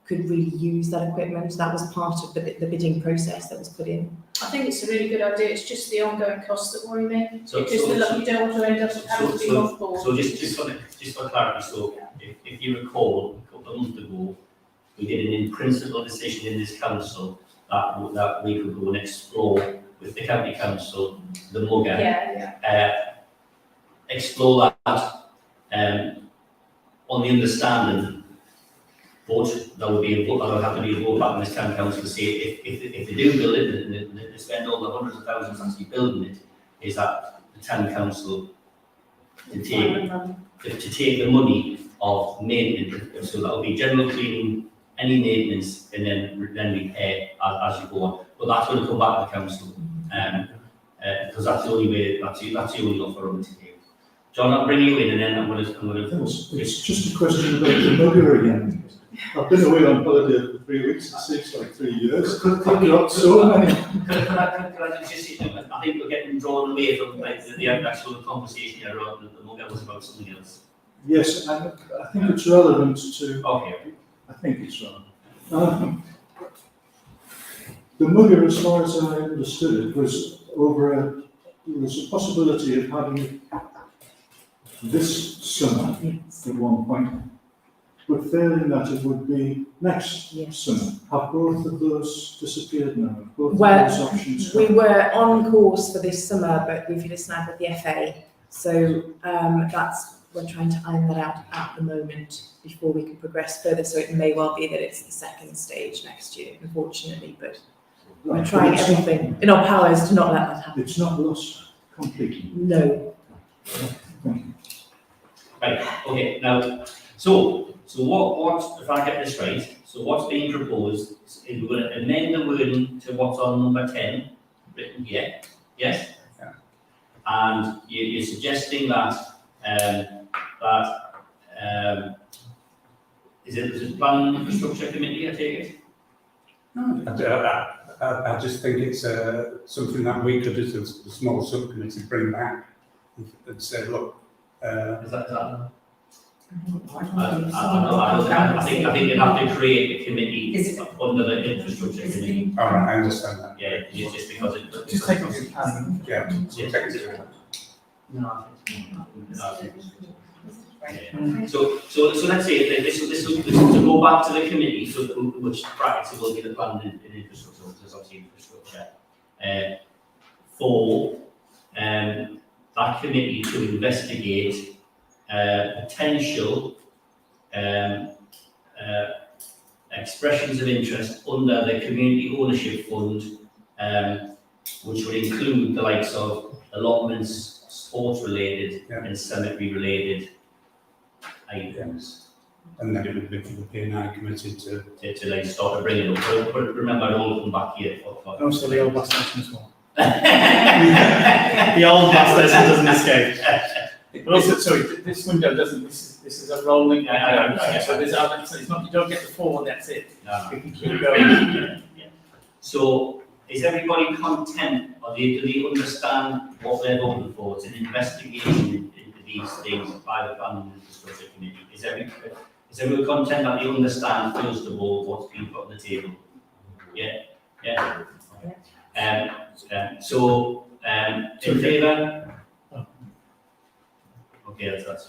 could really use that equipment. That was part of the bidding process that was put in. I think it's a really good idea, it's just the ongoing costs that worry me, because you don't want to end up having to be mothballed. So just for clarity, so if you recall, a couple of months ago, we did an in-principle decision in this council that we could go and explore with the county council, the Mugger. Explore that on the understanding, but there would have to be a vote back in this town council to say if they do build it and they spend all the hundreds of thousands actually building it, is that the town council to take the money of maintenance, so that will be general cleaning, any maintenance, and then repair as you go on. But that's going to come back to the council, because that's the only way. That's the only offer on the table. John, I'll bring you in, and then I'm going to. It's just a question about the Mugger again. I've been away on holiday for 3 weeks. It seems like 3 years. I've got so many. Can I just say, I think we're getting drawn away from the actual conversation here. The Mugger was about something else. Yes, I think it's relevant to. Okay. I think it's relevant. The Mugger, as far as I understood it, was there was a possibility of having it this summer at one point, but failing that it would be next summer. Have both of those disappeared now? Both of those options? We were on course for this summer, but we've hit a snag with the FA, so that's we're trying to iron that out at the moment before we can progress further. So it may well be that it's the second stage next year, unfortunately, but we're trying everything in our powers to not let that happen. It's not lost completely. No. Right, okay, now, so what, if I get this right, so what's being proposed is we're going to amend the wording to what's on number 10, written here, yes? Yeah. And you're suggesting that, is it the Planning and Infrastructure Committee, I take it? No, I just think it's something that we could, as a small subcommittee, bring back and say, look. Is that? I think you'd have to create a committee under the infrastructure committee. All right, I understand that. Yeah, it's just because it. Just take off your plan. Yeah, Yeah. take it. No. Yeah. So let's say that this will to go back to the committee, so which practically will be the planning and infrastructure, which is obviously infrastructure, for that committee to investigate potential expressions of interest under the community ownership fund, which would include the likes of allotments, sports related and cemetery related items. And then it would be for the P&I committee to like start to bring it up. But remember, it all come back here. And also the old bus station as well. The old bus station doesn't escape. But also, sorry, this window doesn't. This is a rolling window. So there's other. So it's not. You don't get the 4. That's it. No. You can keep going. So is everybody content, or do they understand what they're voting for? It's an investigation into these things by the Planning and Infrastructure Committee. Is everyone content that they understand, first of all, what's being put on the table? Yeah? Yeah? In favour? Okay, that's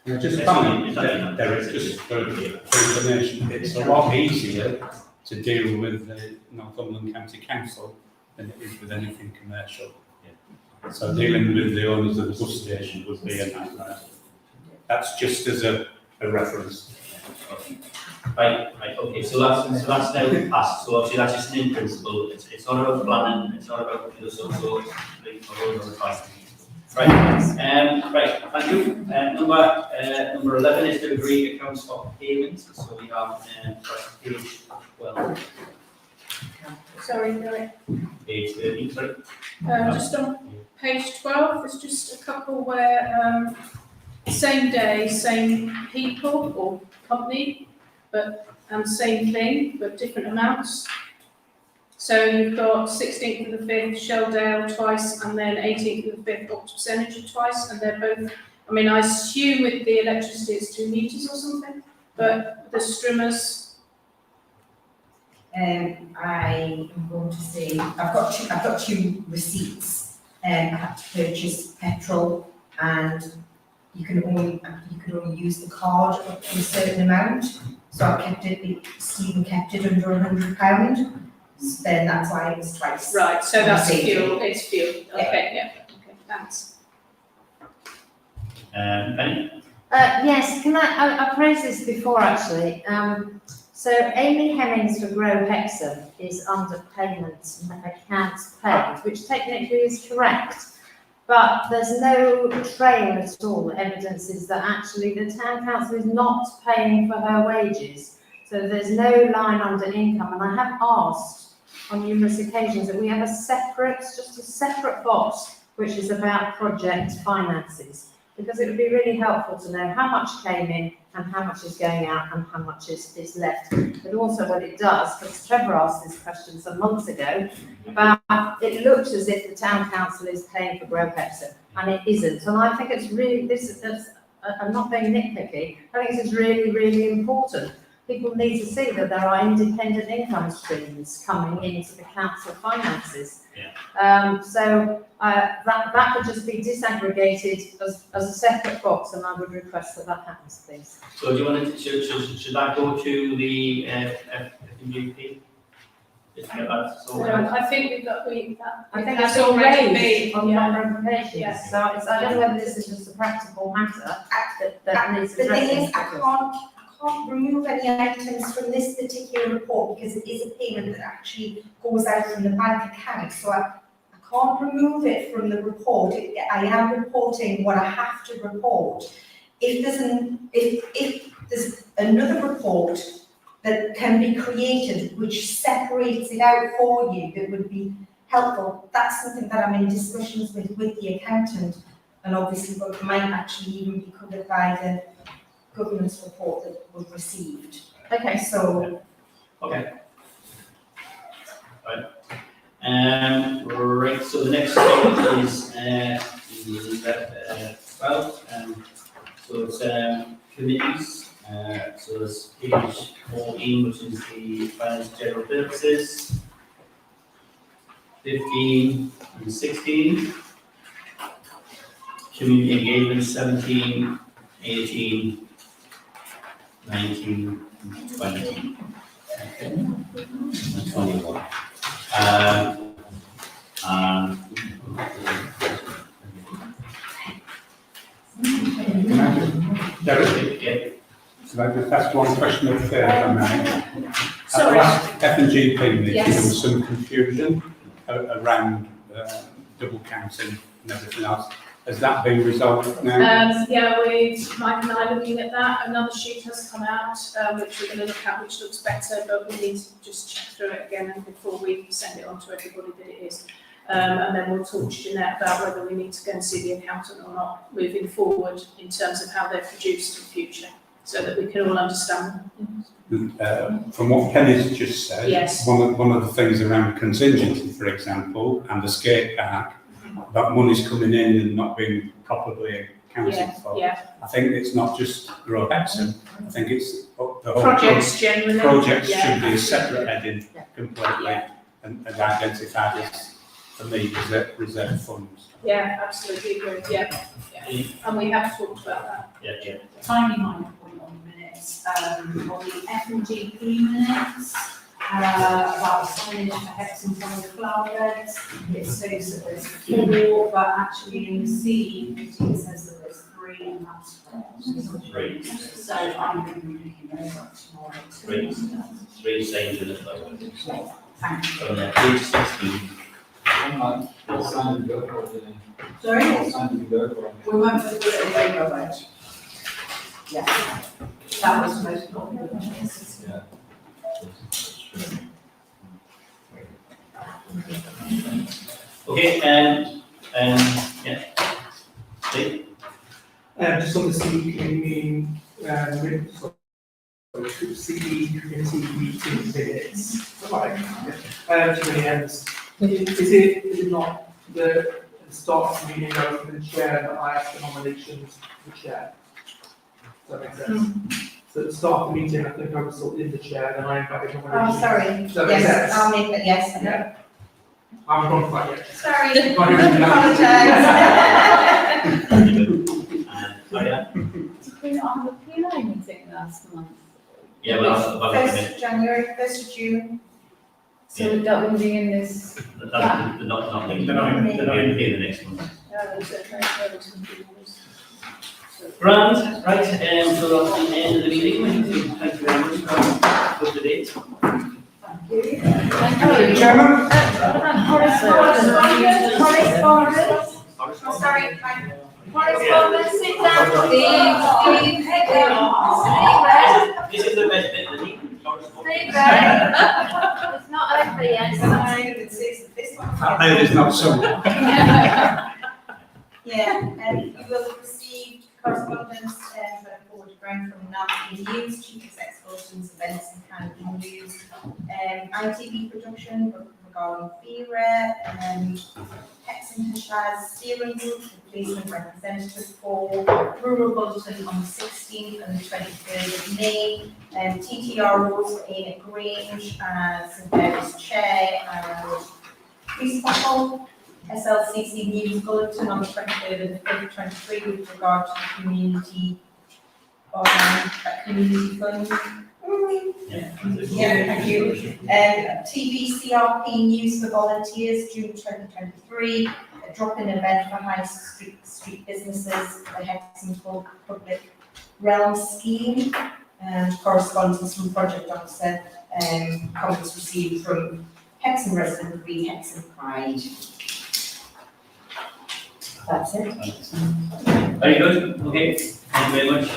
just comment, Derek, just for information, it's a lot easier to deal with the Northumberland County Council than it is with anything commercial. Yeah. So dealing with the owners of the bus station would be a nightmare. That's just as a reference. Right, okay, so that's now passed, so obviously that's just in principle, it's not about planning, it's not about, Right, thank you. Number 11 is to agree accounts for payments, so we have page 12. Sorry, Derek. Page 13, sorry. Just on page 12, there's just a couple where same day, same people or company, but same thing, but different amounts. So you've got 16th of the 5th, Shelldale twice, and then 18th of the 5th, Octopus Energy twice, and they're both, I mean, I assume with the electricity it's 2 meters or something, but the streamers. I am going to say, I've got two receipts. I had to purchase petrol, and you can only use the card up to a certain amount. So I kept it, Stephen kept it under £100. So then that's why it was twice. Right, so that's fuel, it's fuel, okay, yeah, okay, thanks. Penny? Yes, I've raised this before actually. So Amy Hemmings for Grow Hexham is under payments and accounts paid, which technically is correct. But there's no trail at all that evidences that actually the town council is not paying for her wages. So there's no line under income, and I have asked on numerous occasions that we have just a separate box which is about project finances, because it would be really helpful to know how much came in and how much is going out and how much is left. But also what it does, because Trevor asked this question some months ago, about it looks as if the town council is paying for Grow Hexham, and it isn't. And I think it's really, I'm not being nitpicky, I think this is really, really important. People need to see that there are independent income streams coming into the council finances. Yeah. So that could just be disaggregated as a separate box, and I would request that happens, please. So do you want to, should that go to the FMGP? Just get that, so, I think we've got, I think that's it's already already on been, number of applications, Yes. so it's, I don't know whether this is just a practical matter that needs The thing addressing. is, I can't remove any items from this particular report because it is a payment that actually goes out from the bank account, so I can't remove it from the report. I am reporting what I have to report. If there's another report that can be created which separates it out for you that would be helpful, that's something that I'm in discussions with the accountant, and obviously what might actually even be covered by the governance report that was received. Okay, So, okay. Right. Right, so the next page is 12, so it's committees. So it's page 14, which is the finance general purposes. 15 and 16. Community engagement 17, 18, 19, and 20. Okay. And 21. Derek, Yeah. can I just ask one question of Fair, if I may? At the Sorry. last F&G meeting, there Yes. was some confusion around double counting and everything else. Has that been resolved now? Yeah, Mike and I are looking at that. Another sheet has come out, which we're going to look at, which looks better, but we need to just check through it again and before we send it on to everybody that it is. And then we'll talk to Jeanette about whether we need to go and see the accountant or not moving forward in terms of how they're produced in the future, so that we can all understand. From what Kenny's just said, Yes. one of the things around contingency, for example, and the skate park, that money's coming in and not being properly accounted for. Yeah. I think it's not just Road Hexham, I think it's the whole Projects generally. projects yeah. should be a separate heading completely Yeah. and identified as, for me, reserve funds. Yeah, absolutely agree, yeah. And we have talked about that. Yeah. Tiny minor point on the minutes, on the F&GP minutes, about the signage for Hexham from the flower beds. It says that there's 4, but actually in the C, it says that there's 3, and that's false. 3. So I'm going to be looking over tomorrow. 3 saying in it though. Thank you. On page 16. What sign did you go for today? Sorry? What sign did you go for? We went for the rainbow wedge. Yeah, that was most important. Yeah. Okay, yeah. Steve? Just on the CE committee committee meeting minutes. Right. Too many ends. Is it not the start of the meeting goes from the chair that I ask the nominations to the chair? Does that make sense? So at the start of the meeting, I think I was still in the chair, then I invited nominations. oh, sorry, Does that make yes, sense? I'll make that, yes. Yeah. I haven't gone quite yet. Sorry, Can't even apologise. Oh, yeah? Did we not have a PI meeting last month? Yeah, well, that's about it. 1st of January, 1st of June. So that wouldn't be in this. They're not linked. They're not in the next one. Grand, right, so that's the end of the meeting. Thank you very much for up to date. Hello, Chairman. Correspondence. Sorry, correspondence, sit down, Steve, This is the best bit of the meeting. It's not over yet, sorry. It is not so. Yeah, and you will have received correspondence for a forward grant from National News, Chief Exhibitions, Events and Camping News, ITV production regarding FIRA, Hexham Hashaz Steering Group, replacement representative for Rural Bulletin on the 16th and the 23rd of May, TTROs for Aina Grange as St Chair, and Chris Buckle, SLCC News Bulletin on the 23rd and the 5th, 23 with regard to the community fund. Yeah, thank you. TV CRP News for Volunteers, June 2023, a drop-in event for high street businesses, the Hexham Public Realm Scheme, and correspondence from Project Officer, comments received from Hexham resident would be Hexham Pride. That's it. Very good, okay, thank you very much.